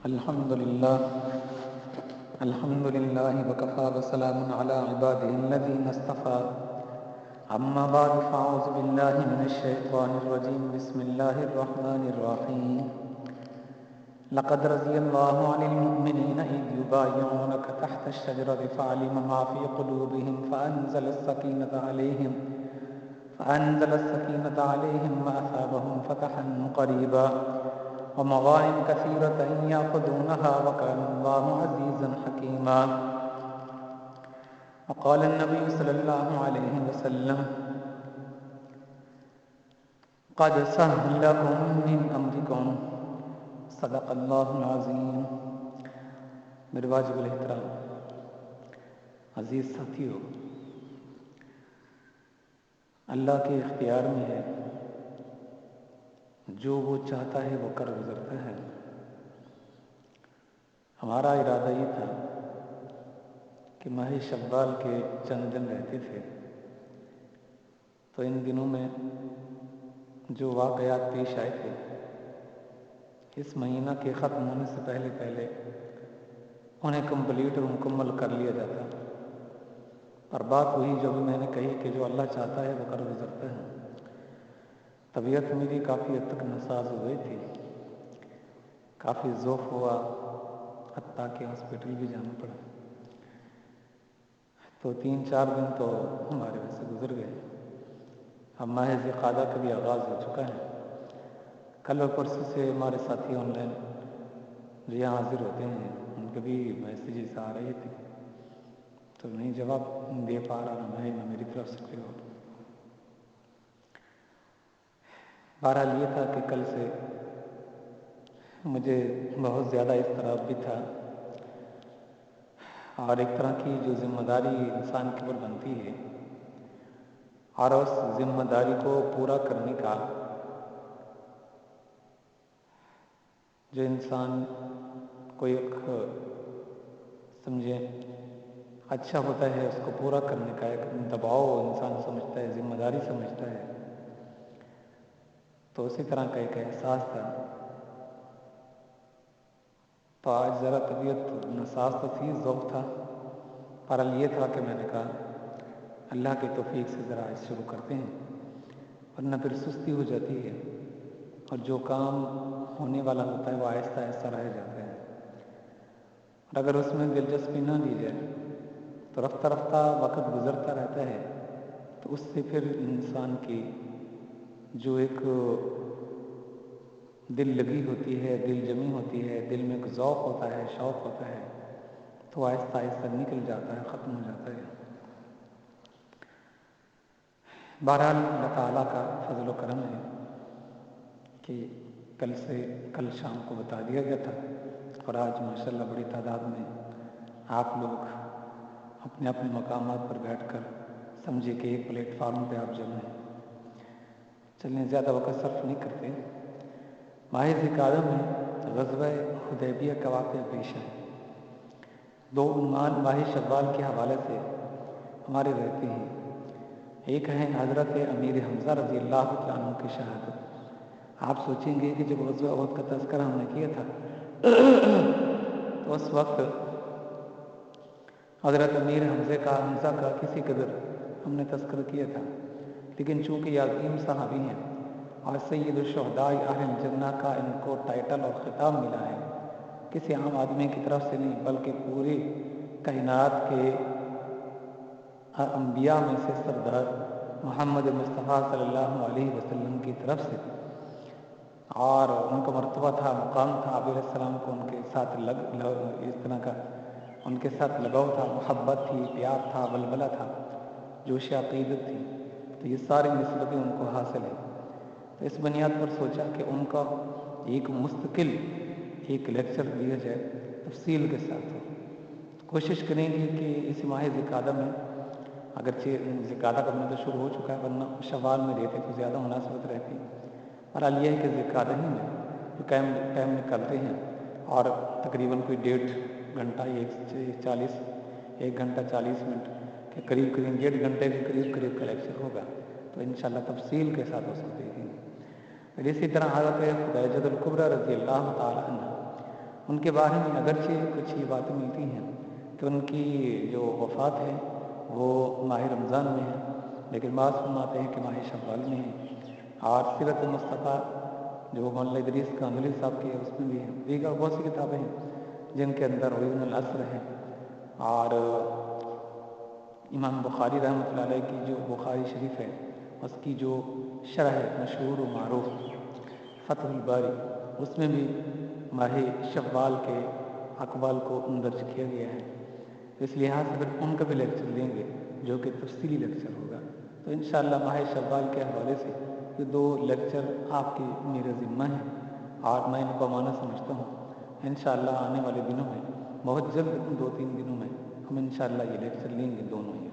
الحمد لله وكفى وسلام على عباده الذين اصطفى أما بعد فأعوذ بالله من الشيطان الرجيم بسم الله الرحمن الرحيم لقد رضي الله عن المؤمنين إذ يبايعونك تحت الشجرة فعلم ما في قلوبهم فأنزل السكينة عليهم وأثابهم فتحا قريبا ومغانم كثيرة يأخذونها وكان الله عزيزا حكيما. وقال النبي صلى الله عليه وسلم قد سهلكم من أمركم صدق اللہ العظیم. میرے واجب الاحترام عزیز ساتھیو، اللہ کے اختیار میں ہے، جو وہ چاہتا ہے وہ کر گزرتا ہے. ہمارا ارادہ یہ تھا کہ ماہ شوال کے چند دن رہتے تھے، تو ان دنوں میں جو واقعات پیش آئے تھے اس مہینہ کے ختم ہونے سے پہلے انہیں کمپلیٹ اور مکمل کر لیا جاتا. اور بات وہی جو بھی میں نے کہی کہ جو اللہ چاہتا ہے وہ کر گزرتا ہے. طبیعت میری کافی حد تک ناساز ہو گئی تھی، کافی ذوف ہوا، حتیٰ کہ ہاسپٹل بھی جانا پڑا. تو 3-4 دن تو ہمارے ویسے گزر گئے. اب ماہ ذوالقعدہ کا بھی آغاز ہو چکا ہے. کل اور پرسوں سے ہمارے ساتھی آن لائن جو یہاں حاضر ہوتے ہیں ان کے بھی میسیجز آ رہے تھے، تو نہیں جواب دے پا رہا نہ میں نہ میری طرف سے کوئی اور. بہرحال یہ تھا کہ کل سے مجھے بہت زیادہ اضطراب بھی تھا، اور ایک طرح کی جو ذمہ داری انسان کے اوپر بنتی ہے اور اس ذمہ داری کو پورا کرنے کا جو انسان کو ایک سمجھے اچھا ہوتا ہے، اس کو پورا کرنے کا ایک دباؤ انسان سمجھتا ہے، ذمہ داری سمجھتا ہے، تو اسی طرح کا ایک احساس تھا. تو آج ذرا طبیعت ناساز تو تھی، ذوق تھا، پر یہ تھا کہ میں نے کہا اللہ کے توفیق سے ذرا آج شروع کرتے ہیں، ورنہ پھر سستی ہو جاتی ہے اور جو کام ہونے والا ہوتا ہے وہ آہستہ آہستہ رہ جاتا ہے. اور اگر اس میں دلچسپی نہ لی جائے تو رفتہ رفتہ وقت گزرتا رہتا ہے، تو اس سے پھر انسان کی جو ایک دل لگی ہوتی ہے، دل جمی ہوتی ہے، دل میں ایک ذوق ہوتا ہے، شوق ہوتا ہے، تو آہستہ آہستہ نکل جاتا ہے، ختم ہو جاتا ہے. بہرحال اللہ تعالیٰ کا فضل و کرم ہے کہ کل شام کو بتا دیا گیا تھا، اور آج ماشاءاللہ بڑی تعداد میں آپ لوگ اپنے اپنے مقامات پر بیٹھ کر سمجھے کہ ایک پلیٹ فارم پہ آپ جمع ہیں. چلیں زیادہ وقت صرف نہیں کرتے. ماہ ذوالقعدہ میں غزوہ حدیبیہ کا واقعہ پیش ہے. 2 عنوان ماہ شوال کے حوالے سے ہمارے رہتے ہیں. ایک ہے حضرت امیر حمزہ رضی اللہ تعالیٰ عنہ کی شہادت. آپ سوچیں گے کہ جب غزوہ احد کا تذکرہ ہم نے کیا تھا تو اس وقت حضرت امیر حمزہ کا کسی قدر ہم نے تذکرہ کیا تھا، لیکن چونکہ یہ عظیم صحابی ہیں اور سید الشہداء اہل الجنہ کا ان کو ٹائٹل اور خطاب ملا ہے، کسی عام آدمی کی طرف سے نہیں بلکہ پوری کائنات کے انبیاء میں سے سردار محمد مصطفیٰ صلی اللہ علیہ وسلم کی طرف سے. اور ان کا مرتبہ تھا، مقام تھا، آپ علیہ السلام کو ان کے ساتھ اس طرح کا ان کے ساتھ لگاؤ تھا، محبت تھی، پیار تھا، ولولہ تھا، جوش عقیدت تھی. تو یہ ساری نسبتیں ان کو حاصل ہیں. تو اس بنیاد پر سوچا کہ ان کا ایک مستقل ایک لیکچر دیا جائے تفصیل کے ساتھ. کوشش کریں گے کہ اس ماہ ذوالقعدہ میں، اگرچہ ذوالقعدہ کا مہینہ تو شروع ہو چکا ہے ورنہ شوال میں دیتے تو زیادہ مناسبت رہتی. اور حال یہ ہے کہ ذوالقعدہ ہی میں جو ٹائم نکالتے ہیں اور تقریباً کوئی 1.5 گھنٹہ 1 گھنٹہ 40 منٹ کے قریب 1.5 گھنٹے کے قریب کا لیکچر ہوگا، تو انشاءاللہ تفصیل کے ساتھ اس کو دیکھیں گے. پھر اسی طرح حضرت خدیجہ الکبریٰ رضی اللہ تعالیٰ عنہ ان کے بارے میں اگرچہ کچھ یہ باتیں ملتی ہیں کہ ان کی جو وفات ہے وہ ماہ رمضان میں ہے، لیکن بعض فرماتے ہیں کہ ماہ شوال میں ہے۔ اور سیرت مصطفیٰ جو مولانا ادریس کاندھلی صاحب کی ہے اس میں بھی ہے، دیگر بہت سی کتابیں ہیں جن کے اندر عید العصر ہے۔ اور امام بخاری رحمۃ اللہ علیہ کی جو بخاری شریف ہے اس کی جو شرح ہے مشہور و معروف فتح الباری، اس میں بھی ماہ شوال کے اقوال کو درج کیا گیا ہے۔ اس لحاظ سے اگر ان کا بھی لیکچر لیں گے جو کہ تفصیلی لیکچر ہوگا تو انشاءاللہ ماہ شوال کے حوالے سے یہ 2 لیکچر آپ کے میرے ذمہ ہیں اور میں ان کو امانت سمجھتا ہوں۔ انشاءاللہ آنے والے دنوں میں بہت جلد 2-3 دنوں میں ہم انشاءاللہ یہ لیکچر لیں گے دونوں ہی۔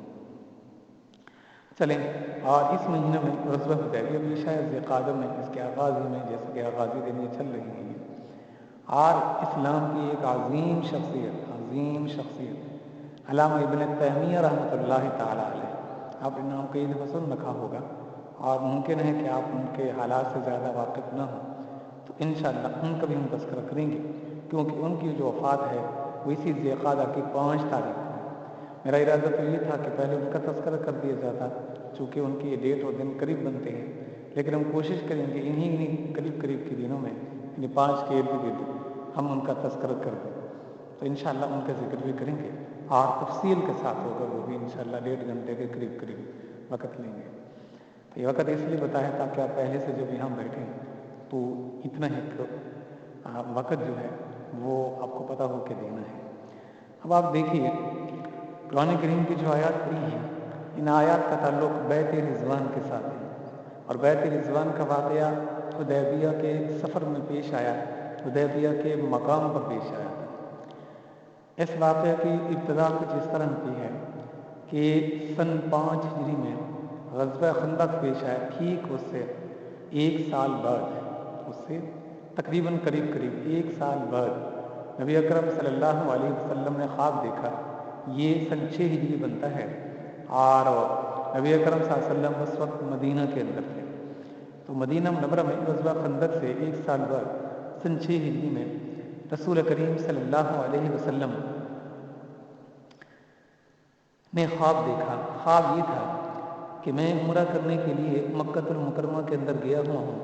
چلیں، اور اس مہینے میں غزوہ حدیبیہ بھی شاید ذی میں اس کے آغاز ہی میں، جیسے کہ آغازی دن یہ چل رہی ہیں اور اسلام کی ایک عظیم شخصیت علامہ ابن تیمیہ رحمۃ اللہ تعالیٰ علیہ، آپ نے نام کئی دفعہ سن رکھا ہوگا اور ممکن ہے کہ آپ ان کے حالات سے زیادہ واقف نہ ہوں، تو انشاءاللہ ان کا بھی ہم تذکرہ کریں گے، کیونکہ ان کی جو وفات ہے وہ اسی ذی القعدہ کی 5 تاریخ کو ہے۔ میرا ارادہ تو یہ تھا کہ پہلے ان کا تذکرہ کر دیا جاتا، چونکہ ان کی یہ ڈیٹ اور دن قریب بنتے ہیں، لیکن ہم کوشش کریں گے انہی قریب کے دنوں میں، یعنی 5 کے ارد گرد ہم ان کا تذکرہ کر دیں، تو انشاءاللہ ان کا ذکر بھی کریں گے اور تفصیل کے ساتھ ہوگا، وہ بھی انشاءاللہ 1.5 گھنٹے کے قریب وقت لیں گے۔ تو یہ وقت اس لیے بتایا تاکہ آپ پہلے سے جب یہاں بیٹھیں تو اتنا ایک وقت جو ہے وہ آپ کو پتہ ہو کے دینا ہے۔ اب آپ دیکھیے قرآن کریم کی جو آیات پڑھی ہیں، ان آیات کا تعلق بیت رضوان کے ساتھ ہے، اور بیت رضوان کا واقعہ حدیبیہ کے سفر میں پیش آیا، حدیبیہ کے مقام پر پیش آیا تھا۔ اس واقعے کی ابتدا کچھ اس طرح کی ہے کہ سن 5 ہجری میں غزوہ خندق پیش آیا، ٹھیک اس سے 1 سال بعد، اس سے تقریباً قریب 1 سال بعد نبی اکرم صلی اللہ علیہ وسلم نے خواب دیکھا۔ یہ سن 6 ہجری بنتا ہے اور نبی اکرم صلی اللہ علیہ وسلم اس وقت مدینہ کے اندر تھے، تو مدینہ منورہ میں غزوہ خندق سے 1 سال بعد سن 6 ہجری میں رسول کریم صلی اللہ علیہ وسلم نے خواب دیکھا۔ خواب یہ تھا کہ میں عمرہ کرنے کے لیے مکہ المکرمہ کے اندر گیا ہوا ہوں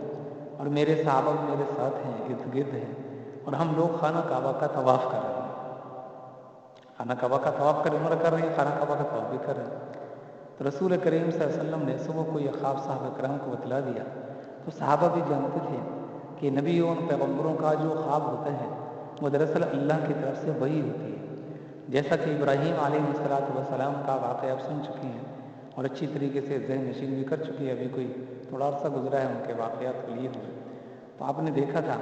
اور میرے صحابہ میرے ساتھ ہیں، ارد گرد ہیں، اور ہم لوگ خانہ کعبہ کا طواف کر رہے ہیں، خانہ کعبہ کا طواف کر عمرہ کر رہے ہیں، خانہ کعبہ کا طواف بھی کر رہے ہیں۔ تو رسول کریم صلی اللہ علیہ وسلم نے صبح کو یہ خواب صحابہ کرام کو بتلا دیا، تو صحابہ بھی جانتے تھے کہ نبی اور پیغمبروں کا جو خواب ہوتا ہے وہ دراصل اللہ کی طرف سے وحی ہوتی ہے، جیسا کہ ابراہیم علیہ السلام کا واقعہ آپ سن چکے ہیں اور اچھی طریقے سے ذہن نشین بھی کر چکے ہیں، ابھی کوئی تھوڑا عرصہ گزرا ہے ان کے واقعات کے لیے ہوئے، تو آپ نے دیکھا تھا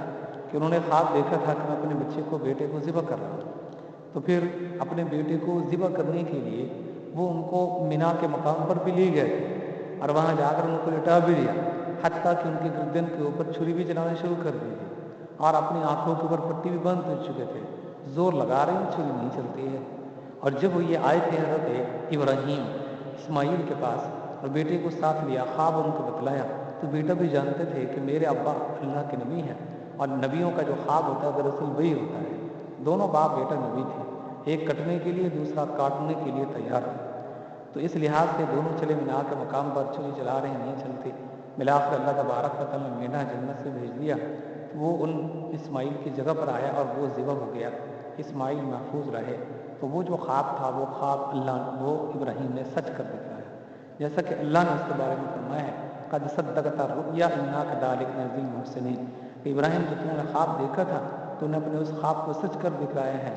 کہ انہوں نے خواب دیکھا تھا کہ میں اپنے بچے کو بیٹے کو ذبح کر رہا ہوں، تو پھر اپنے بیٹے کو ذبح کرنے کے لیے وہ ان کو مینا کے مقام پر بھی لے گئے تھے اور وہاں جا کر ان کو لٹا بھی دیا، حتیٰ کہ ان کی گردن کے اوپر چھری بھی چلانا شروع کر دی تھی اور اپنی آنکھوں کے اوپر پٹی بھی باندھ کر چکے تھے، زور لگا رہے ہیں چھری نہیں چلتی ہے۔ اور جب وہ یہ آئے تھے حضرت ابراہیم اسماعیل کے پاس اور بیٹے کو ساتھ لیا، خواب ان کو بتلایا، تو بیٹا بھی جانتے تھے کہ میرے ابا اللہ کے نبی ہیں اور نبیوں کا جو خواب ہوتا ہے دراصل وہی ہوتا ہے، دونوں باپ بیٹا نبی تھے، ایک کٹنے کے لیے دوسرا کاٹنے کے لیے تیار تھے، تو اس لحاظ سے دونوں چلے مینا کے مقام پر چھری چلا رہے ہیں، نہیں چلتے، بالآخر اللہ تبارک و تعالیٰ نے مینا جنت سے بھیج دیا، تو وہ ان اسماعیل کی جگہ پر آیا اور وہ ذبح ہو گیا، اسماعیل محفوظ رہے۔ تو وہ جو خواب تھا وہ خواب اللہ وہ ابراہیم نے سچ کر دکھایا، جیسا کہ اللہ نے اس کے بارے میں فرمایا ہے قد صدقت الرؤیا انا کذلک نجزی المحسنین، کہ ابراہیم جو تم نے خواب دیکھا تھا تو نے اپنے اس خواب کو سچ کر دکھایا ہے،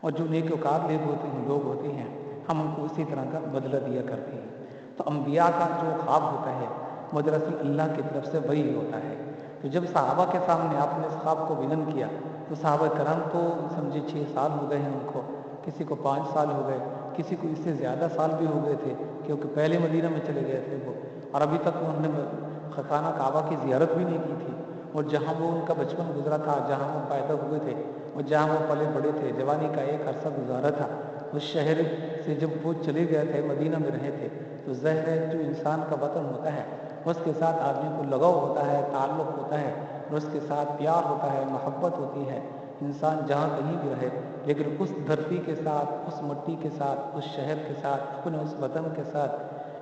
اور جو نیک وکار لوگ ہوتے ہیں ہم ان کو اسی طرح کا بدلہ دیا کرتے ہیں۔ تو انبیاء کا جو خواب ہوتا ہے وہ دراصل اللہ کی طرف سے وحی ہوتا ہے۔ تو جب صحابہ کے سامنے آپ نے اس خواب کو بیان کیا تو صحابہ کرام تو سمجھے 6 سال ہو گئے ہیں ان کو، کسی کو 5 سال ہو گئے، کسی کو اس سے زیادہ سال بھی ہو گئے تھے، کیونکہ پہلے مدینہ میں چلے گئے تھے وہ، اور ابھی تک انہوں نے خانہ کعبہ کی زیارت بھی نہیں کی تھی، اور جہاں وہ ان کا بچپن گزرا تھا، جہاں وہ پیدا ہوئے تھے اور جہاں وہ پلے بڑے تھے، جوانی کا ایک عرصہ گزارا تھا، اس شہر سے جب وہ چلے گئے تھے مدینہ میں رہے تھے، تو ظاہر ہے جو انسان کا وطن ہوتا ہے اس کے ساتھ آدمی کو لگاؤ ہوتا ہے، تعلق ہوتا ہے، اور اس کے ساتھ پیار ہوتا ہے، محبت ہوتی ہے، انسان جہاں کہیں بھی رہے لیکن اس دھرتی کے ساتھ، اس مٹی کے ساتھ، اس شہر کے ساتھ، اپنے اس وطن کے ساتھ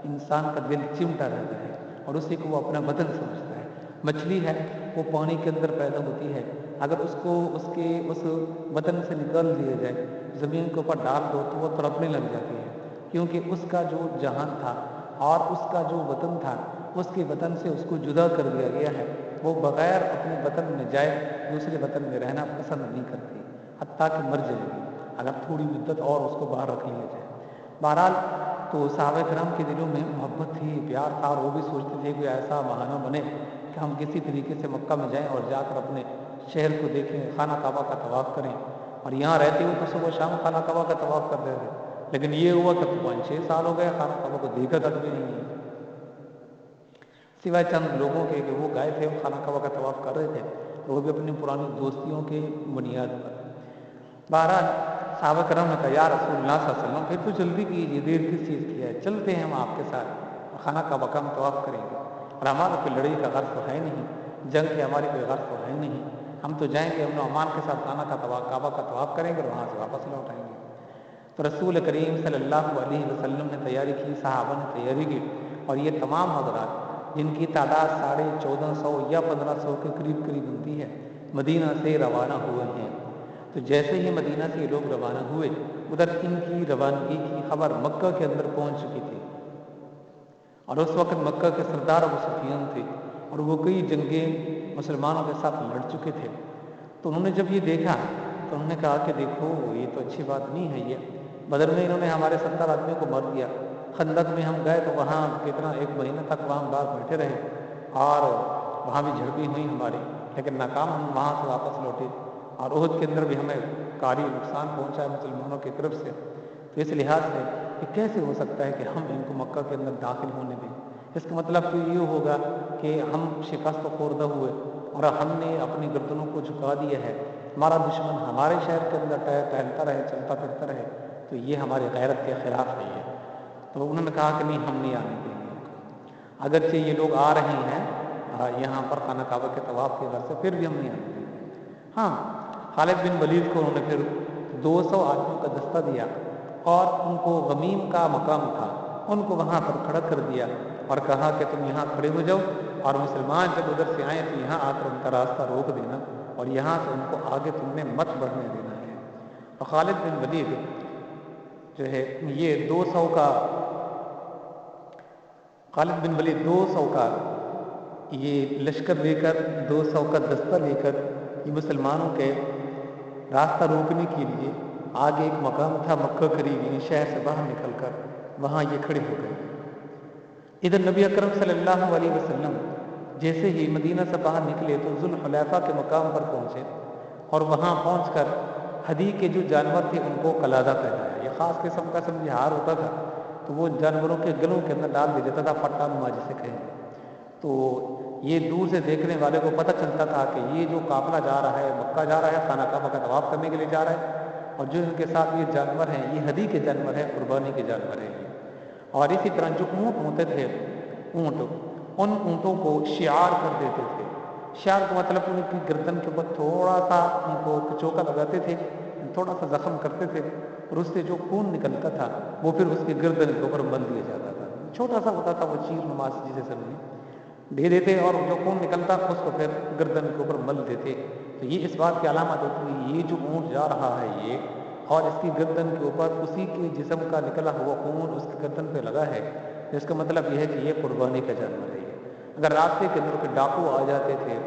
انسان کا دل چمٹا رہتا ہے اور اسی کو وہ اپنا وطن سمجھتا ہے۔ مچھلی ہے وہ پانی کے اندر پیدا ہوتی ہے، اگر اس کو اس وطن سے نکال دیا جائے، زمین کے اوپر ڈال دو تو وہ تڑپنے لگ جاتی ہے، کیونکہ اس کا جو جہان تھا اور اس کا جو وطن تھا، اس کے وطن سے اس کو جدا کر دیا گیا ہے۔ وہ بغیر اپنے وطن میں جائے دوسرے وطن میں رہنا پسند نہیں کرتی، حتیٰ کہ مر جائے گی اگر تھوڑی مدت اور اس کو باہر رکھ لیا جائے۔ بہرحال تو صحابہ کرام کے دلوں میں محبت تھی، پیار تھا، اور وہ بھی سوچتے تھے کہ ایسا بہانہ بنے کہ ہم کسی طریقے سے مکہ میں جائیں اور جا کر اپنے شہر کو دیکھیں، خانہ کعبہ کا طواف کریں، اور یہاں رہتے ہوئے تو صبح شام خانہ کعبہ کا طواف کرتے تھے، لیکن یہ ہوا کہ 5-6 سال ہو گئے خانہ کعبہ کو دیکھا تک بھی نہیں ہے، سوائے چند لوگوں کے کہ وہ گئے تھے، وہ خانہ کعبہ کا طواف کر رہے تھے، اور وہ بھی اپنی پرانی دوستیوں کے بنیاد پر۔ بہرحال صحابہ کرام نے کہا یا رسول اللہ صلی اللہ علیہ وسلم پھر تو جلدی کیجیے، دیر کس چیز کی ہے، چلتے ہیں ہم آپ کے ساتھ، خانہ کعبہ کا ہم طواف کریں گے، اور ہمارا کوئی لڑائی کا غرض تو ہے نہیں، جنگ کی ہماری کوئی غرض تو ہے نہیں، ہم تو جائیں گے امن و امان کے ساتھ خانہ کعبہ کا طواف کریں گے اور وہاں سے واپس لوٹ آئیں گے۔ تو رسول کریم صلی اللہ علیہ وسلم نے تیاری کی، صحابہ نے تیاری کی، اور یہ تمام حضرات جن کی تعداد 1450 یا 1500 کے قریب بنتی ہے، مدینہ سے روانہ ہوئے ہیں۔ تو جیسے ہی مدینہ سے یہ لوگ روانہ ہوئے، ادھر ان کی روانگی کی خبر مکہ کے اندر پہنچ چکی تھی، اور اس وقت مکہ کے سردار ابو سفیان تھے، اور وہ کئی جنگیں مسلمانوں کے ساتھ لڑ چکے تھے۔ تو انہوں نے جب یہ دیکھا تو انہوں نے کہا کہ دیکھو یہ تو اچھی بات نہیں ہے، یہ بدر میں انہوں نے ہمارے 70 آدمیوں کو مار دیا، خندق میں ہم گئے تو وہاں کتنا 1 مہینہ تک وہاں ہم باہر بیٹھے رہے، اور وہاں بھی جھڑپیں ہوئی ہماری، لیکن ناکام ہم وہاں سے واپس لوٹے، اور احد کے اندر بھی ہمیں کاری نقصان پہنچا ہے مسلمانوں کی طرف سے۔ تو اس لحاظ سے کہ کیسے ہو سکتا ہے کہ ہم ان کو مکہ کے اندر داخل ہونے دیں؟ اس کا مطلب تو یہ ہوگا کہ ہم شکست خوردہ ہوئے اور ہم نے اپنی گردنوں کو جھکا دیا ہے، ہمارا دشمن ہمارے شہر کے اندر ٹہلتا رہے، چلتا پھرتا رہے، تو یہ ہماری غیرت کے خلاف ہے یہ۔ تو انہوں نے کہا کہ نہیں، ہم نہیں آنے دیں گے ان کو، اگرچہ یہ لوگ آ رہے ہیں یہاں پر خانہ کعبہ کے طواف کے غرض سے، پھر بھی ہم نہیں آنے دیں گے۔ ہاں، خالد بن ولید کو انہوں نے پھر 200 آدمیوں کا دستہ دیا، اور ان کو غمیم کا مقام تھا، ان کو وہاں پر کھڑا کر دیا اور کہا کہ تم یہاں کھڑے ہو جاؤ، اور مسلمان جب ادھر سے آئیں تو یہاں آ کر ان کا راستہ روک دینا، اور یہاں سے ان کو آگے تم نے مت بڑھنے دینا ہے۔ اور خالد بن ولید جو ہے یہ 200 کا خالد بن ولید 200 کا یہ لشکر لے کر، 200 کا دستہ لے کر، یہ مسلمانوں کے راستہ روکنے کے لیے آگے ایک مقام تھا مکہ قریب، یعنی شہر سے باہر نکل کر وہاں یہ کھڑے ہو گئے۔ ادھر نبی اکرم صلی اللہ علیہ وسلم جیسے ہی مدینہ سے باہر نکلے تو ذوالحلیفہ کے مقام پر پہنچے، اور وہاں پہنچ کر ہدی کے جو جانور تھے ان کو قلادہ پہنایا، یہ خاص قسم کا ہار ہوتا تھا، تو وہ جانوروں کے گلوں کے اندر ڈال دیا جاتا تھا، پٹا نما جسے کہیں گے۔ تو یہ دور سے دیکھنے والے کو پتہ چلتا تھا کہ یہ جو قافلہ جا رہا ہے، مکہ جا رہا ہے، خانہ کعبہ کا طواف کرنے کے لیے جا رہا ہے، اور جو ان کے ساتھ یہ جانور ہیں یہ ہدی کے جانور ہیں، قربانی کے جانور ہیں۔ اور اسی طرح جو اونٹ ہوتے تھے، اونٹ، ان اونٹوں کو شعار کر دیتے تھے۔ شعار کا مطلب ان کی گردن کے اوپر تھوڑا سا ان کو چوکا لگاتے تھے، تھوڑا سا زخم کرتے تھے، اور اس سے جو خون نکلتا تھا وہ پھر اس کی گردن کے اوپر بند دیا جاتا تھا، چھوٹا سا ہوتا تھا وہ چیر نماز جسے سمجھے دے دیتے، اور جو خون نکلتا اس کو پھر گردن کے اوپر مل دیتے۔ تو یہ اس بات کی علامت ہوتی ہے یہ جو اونٹ جا رہا ہے یہ، اور اس کی گردن کے اوپر اسی کے جسم کا نکلا ہوا خون اس کی گردن پہ لگا ہے، اس کا مطلب یہ ہے کہ یہ قربانی کا جانور ہے۔ اگر راستے کے اندر کوئی ڈاکو آ جاتے تھے،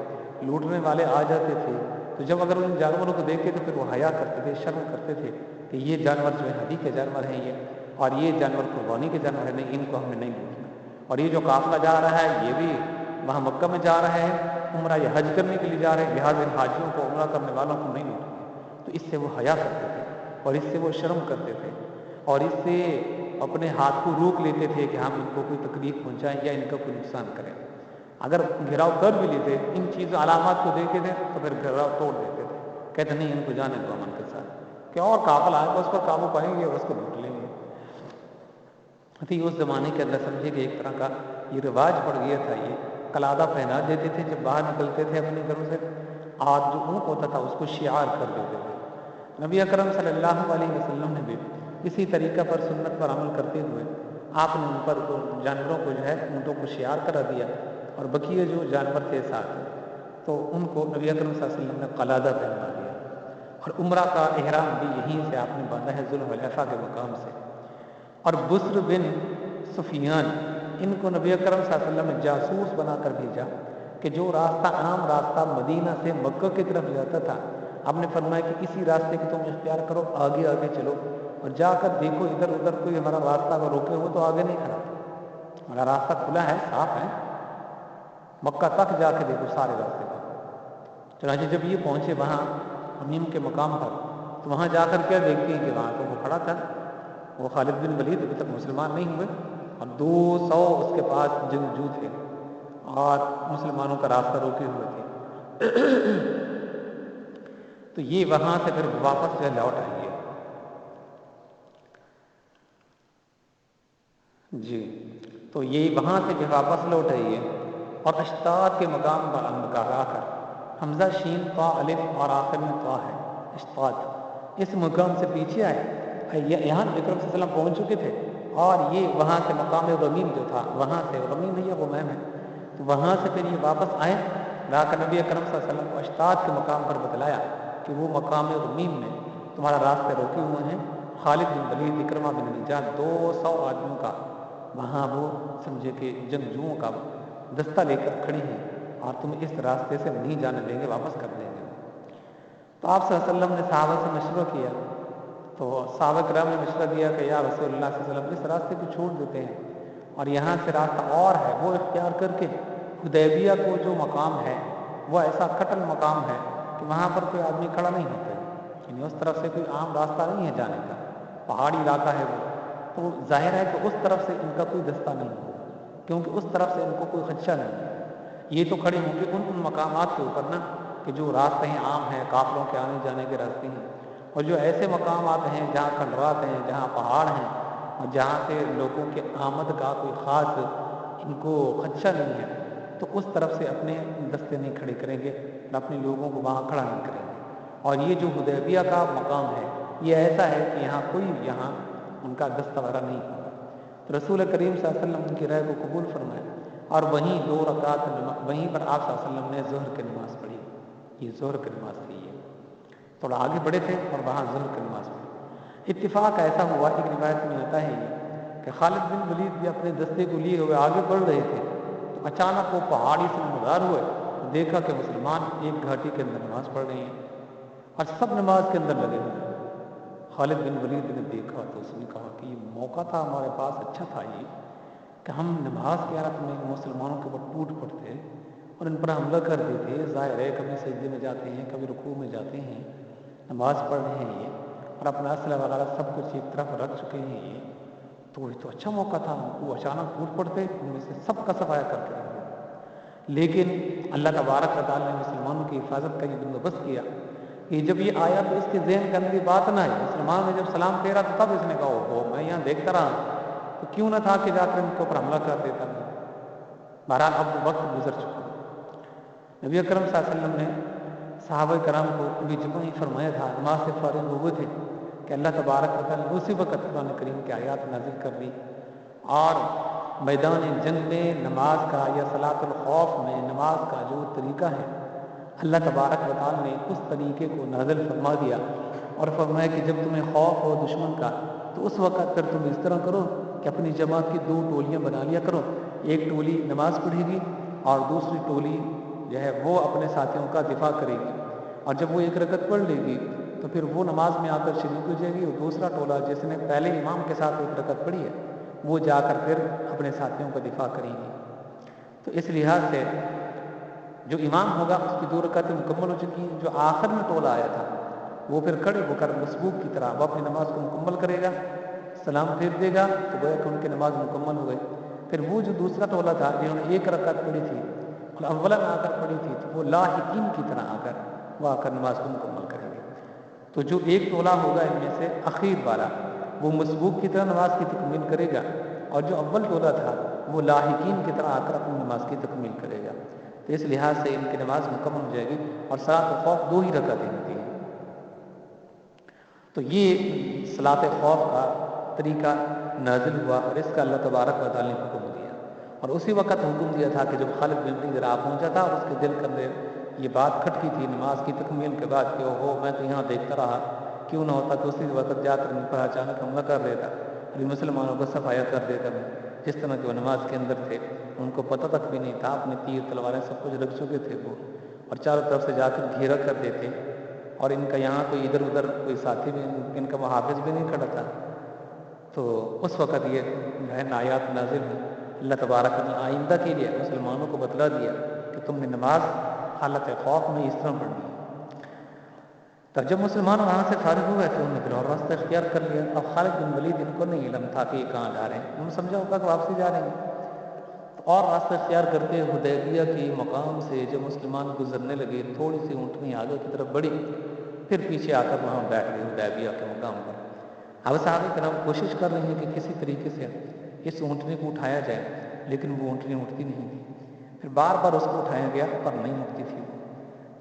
لوٹنے والے آ جاتے تھے، تو جب اگر ان جانوروں کو دیکھتے تو پھر وہ حیا کرتے تھے، شرم کرتے تھے کہ یہ جانور جو ہے ہدی کے جانور ہیں یہ، اور یہ جانور قربانی کے جانور ہیں، نہیں ان کو ہم نے نہیں لوٹنا۔ اور یہ جو قافلہ جا رہا ہے یہ بھی وہاں مکہ میں جا رہا ہے، عمرہ یا حج کرنے کے لیے جا رہے ہیں، لہٰذا حاجیوں کو، عمرہ کرنے والوں کو نہیں لوٹنا۔ تو اس سے وہ حیا کرتے تھے، اور اس سے وہ شرم کرتے تھے، اور اس سے اپنے ہاتھ کو روک لیتے تھے کہ ہم ان کو کوئی تکلیف پہنچائیں یا ان کا کوئی نقصان کریں۔ اگر گھراؤ کر بھی لیتے، ان چیزوں علامات کو دیکھتے تھے تو پھر گھراؤ توڑ دیتے تھے، کہتے نہیں ان کو جانے دو امن کے ساتھ، کہ اور قافلہ آئے گا اس پر قابو پائیں گے اور اس کو لوٹ لیں گے۔ تو اس زمانے کے اندر سمجھے کہ ایک طرح کا یہ رواج پڑ گیا تھا یہ قلادہ پہنا دیتے تھے جب باہر نکلتے تھے اپنے گھروں سے، اور جو اونٹ ہوتا تھا اس کو شعار کر دیتے تھے۔ نبی اکرم صلی اللہ علیہ وسلم نے بھی اسی طریقہ پر سنت پر عمل کرتے ہوئے آپ نے ان پر جانوروں کو جو ہے اونٹوں کو شعار کرا دیا، اور بقیہ جو جانور تھے ساتھ تو ان کو نبی اکرم صلی اللہ علیہ وسلم نے قلادہ پہنا دیا۔ اور عمرہ کا احرام بھی یہیں سے آپ نے باندھا ہے، ذوالحلیفہ کے مقام سے۔ اور بسر بن سفیان، ان کو نبی اکرم صلی اللہ علیہ وسلم نے جاسوس بنا کر بھیجا کہ جو راستہ عام راستہ مدینہ سے مکہ کی طرف جاتا تھا، آپ نے فرمایا کہ اسی راستے کی تم اختیار کرو، آگے آگے چلو اور جا کر دیکھو ادھر ادھر کوئی ہمارا راستہ اگر روکے ہو تو آگے نہیں کھڑا، ہمارا راستہ کھلا ہے، صاف ہے، مکہ تک جا کے دیکھو سارے راستے پر۔ چنانچہ جب یہ پہنچے وہاں حمیم کے مقام پر، تو وہاں جا کر کیا دیکھتے ہیں کہ وہاں تو وہ کھڑا تھا، وہ خالد بن ولید ابھی تک مسلمان نہیں ہوئے، اور 200 اس کے پاس جنگجو تھے اور مسلمانوں کا راستہ روکے ہوئے تھے۔ تو یہ وہاں سے پھر واپس جو ہے لوٹ آئیے جی، تو یہ وہاں سے پھر واپس لوٹ آئیے اور اشتاد کے مقام پر آ کر، حمزہ شین طا الف اور آخر میں طا ہے، اشتاد، اس مقام سے پیچھے آئے، یہاں نبی اکرم صلی اللہ علیہ وسلم پہنچ چکے تھے، اور یہ وہاں سے مقام غمیم جو تھا، وہاں سے غمیم ہے یا غمیم ہے، تو وہاں سے پھر یہ واپس آئے، لا کر نبی اکرم صلی اللہ علیہ وسلم کو اشتاد کے مقام پر بتلایا کہ وہ مقام غمیم میں تمہارا راستے روکے ہوئے ہیں، خالد بن ولید، اکرمہ بن نجاد، 200 آدمیوں کا وہاں وہ سمجھے کہ جنگجوؤں کا دستہ لے کر کھڑے ہیں، اور تم اس راستے سے نہیں جانے دیں گے، واپس کر دیں گے۔ تو آپ صلی اللہ علیہ وسلم نے صحابہ سے مشورہ کیا، تو صحابہ کرام نے مشورہ دیا کہ یا رسول اللہ صلی اللہ علیہ وسلم اس راستے کو چھوڑ دیتے ہیں، اور یہاں سے راستہ اور ہے وہ اختیار کر کے حدیبیہ کو جو مقام ہے وہ ایسا کٹل مقام ہے کہ وہاں پر کوئی آدمی کھڑا نہیں ہوتا ہے، یعنی اس طرف سے کوئی عام راستہ نہیں ہے جانے کا، پہاڑی علاقہ ہے وہ، تو ظاہر ہے کہ اس طرف سے ان کا کوئی دستہ نہیں ہوگا، کیونکہ اس طرف سے ان کو کوئی خدشہ نہیں ہے، یہ تو کھڑے ہوں گے ان مقامات کے اوپر نا کہ جو راستے ہیں عام ہیں، کافروں کے آنے جانے کے راستے ہیں، اور جو ایسے مقامات ہیں جہاں کھنڈرات ہیں، جہاں پہاڑ ہیں، اور جہاں سے لوگوں کے آمد کا کوئی خاص ان کو خدشہ نہیں ہے، تو اس طرف سے اپنے دستے نہیں کھڑے کریں گے اور اپنے لوگوں کو وہاں کھڑا نہیں کریں گے۔ اور یہ جو حدیبیہ کا مقام ہے یہ ایسا ہے کہ یہاں کوئی یہاں ان کا دستہ وغیرہ نہیں ہوگا۔ تو رسول کریم صلی اللہ علیہ وسلم ان کی رائے کو قبول فرمایا، اور وہیں 2 رکعت وہیں پر آپ صلی اللہ علیہ وسلم نے ظہر کی نماز پڑھی، یہ ظہر کی نماز تھی، یہ تھوڑا آگے بڑھے تھے اور وہاں ظہر کی نماز پڑھی۔ اتفاق ایسا ہوا، ایک روایت میں آتا ہے یہ کہ خالد بن ولید بھی اپنے دستے کو لیے ہوئے آگے بڑھ رہے تھے، تو اچانک وہ پہاڑی سے نمودار ہوئے، دیکھا کہ مسلمان ایک گھاٹی کے اندر نماز پڑھ رہے ہیں اور سب نماز کے اندر لگے ہوئے ہیں۔ خالد بن ولید نے دیکھا تو اس نے کہا کہ یہ موقع تھا ہمارے پاس، اچھا تھا یہ کہ ہم نماز کی حالت میں مسلمانوں کے اوپر ٹوٹ پڑتے اور ان پر حملہ کر دیتے، ظاہر ہے کبھی سجدے میں جاتے ہیں، کبھی رکوع میں جاتے ہیں، نماز پڑھ رہے ہیں یہ، اور اپنا اسلحہ وغیرہ سب کچھ ایک طرف رکھ چکے ہیں یہ تو اچھا موقع تھا، وہ اچانک ٹوٹ پڑتے، ان میں سے سب کا سب آیا کر کے رکھ دیا۔ لیکن اللہ تبارک و تعالیٰ نے مسلمانوں کی حفاظت کا یہ بندوبست کیا کہ جب یہ آیا تو اس کے ذہن کے اندر یہ بات نہ آئی، مسلمان نے جب سلام پھیرا تو تب اس نے کہا اوہ میں یہاں دیکھتا رہا، تو کیوں نہ تھا کہ جا کر ان کے اوپر حملہ کر دیتا۔ بہرحال اب وہ وقت گزر چکا۔ نبی اکرم صلی اللہ علیہ وسلم نے صحابہ کرام کو بھی جمع ہی فرمایا تھا، نماز سے فارغ ہوئے تھے کہ اللہ تبارک و تعالیٰ نے اسی وقت قرآن کریم کی آیات نازل کر دی، اور میدان جنگ میں نماز کا یا صلاۃ الخوف میں نماز کا جو طریقہ ہے اللہ تبارک و تعالیٰ نے اس طریقے کو نازل فرما دیا، اور فرمایا کہ جب تمہیں خوف ہو دشمن کا تو اس وقت پھر تم اس طرح کرو کہ اپنی جماعت کی 2 ٹولیاں بنا لیا کرو، ایک ٹولی نماز پڑھے گی اور دوسری ٹولی جو ہے وہ اپنے ساتھیوں کا دفاع کرے گی، اور جب وہ ایک رکعت پڑھ لے گی تو پھر وہ نماز میں آ کر شریک ہو جائے گی، اور دوسرا ٹولہ جس نے پہلے امام کے ساتھ ایک رکعت پڑھی ہے وہ جا کر پھر اپنے ساتھیوں کا دفاع کرے گی۔ تو اس لحاظ سے جو امام ہوگا اس کی 2 رکعتیں مکمل ہو چکی ہیں، جو آخر میں ٹولہ آیا تھا وہ پھر کھڑے ہو کر مسبوق کی طرح وہ اپنی نماز کو مکمل کرے گا، سلام پھیر دے گا تو گویا کہ ان کی نماز مکمل ہو گئی۔ پھر وہ جو دوسرا ٹولہ تھا جنہوں نے 1 رکعت پڑھی تھی اور اولاً آ کر پڑھی تھی، تو وہ لاحقین کی طرح آ کر وہ آ کر نماز کو مکمل کریں گے۔ تو جو ایک ٹولہ ہوگا ان میں سے اخیر والا وہ مسبوق کی طرح نماز کی تکمیل کرے گا، اور جو اول ٹولہ تھا وہ لاحقین کی طرح آ کر اپنی نماز کی تکمیل کرے گا۔ تو اس لحاظ سے ان کی نماز مکمل ہو جائے گی، اور صلاۃ خوف 2 ہی رکعتیں ہوتی ہیں۔ تو یہ صلاۃ خوف کا طریقہ نازل ہوا، اور اس کا اللہ تبارک و تعالیٰ نے حکم دیا، اور اسی وقت حکم دیا تھا کہ جب خالد بن ولید ذرا پہنچا تھا اور اس کے دل کے اندر یہ بات کھٹکی تھی نماز کی تکمیل کے بعد کہ اوہو میں تو یہاں دیکھتا رہا، کیوں نہ ہوتا کہ اسی وقت جا کر ان پر اچانک حملہ کر دیتا اور یہ مسلمانوں کو صفایا کر دیتا میں، جس طرح کہ وہ نماز کے اندر تھے، ان کو پتہ تک بھی نہیں تھا، اپنے تیر تلواریں سب کچھ رکھ چکے تھے وہ، اور چاروں طرف سے جا کر گھیرا کر دیتے، اور ان کا یہاں کوئی ادھر ادھر کوئی ساتھی بھی، ان کا محافظ بھی نہیں کھڑا تھا۔ تو اس وقت یہ جو ہے آیات نازل ہوئی، اللہ تبارک نے آئندہ کے لیے مسلمانوں کو بتلا دیا کہ تم نے نماز حالت خوف میں اس طرح پڑھنی ہے۔ تب جب مسلمان وہاں سے فارغ ہوئے تو انہوں نے پھر اور راستہ اختیار کر لیا۔ اب خالد بن ولید ان کو نہیں علم تھا کہ یہ کہاں جا رہے ہیں، انہوں نے سمجھا ہوگا کہ واپسی جا رہے ہیں، تو اور راستہ اختیار کرتے حدیبیہ کے مقام سے جب مسلمان گزرنے لگے، تھوڑی سی اونٹنی آگے کی طرف بڑھی، پھر پیچھے آ کر وہاں بیٹھ گئے حدیبیہ کے مقام پر۔ اب صحابہ کرام کوشش کر رہے ہیں کہ کسی طریقے سے اس اونٹنی کو اٹھایا جائے، لیکن وہ اونٹنی اٹھتی نہیں تھی، پھر بار بار اس کو اٹھایا گیا پر نہیں اٹھتی تھی وہ۔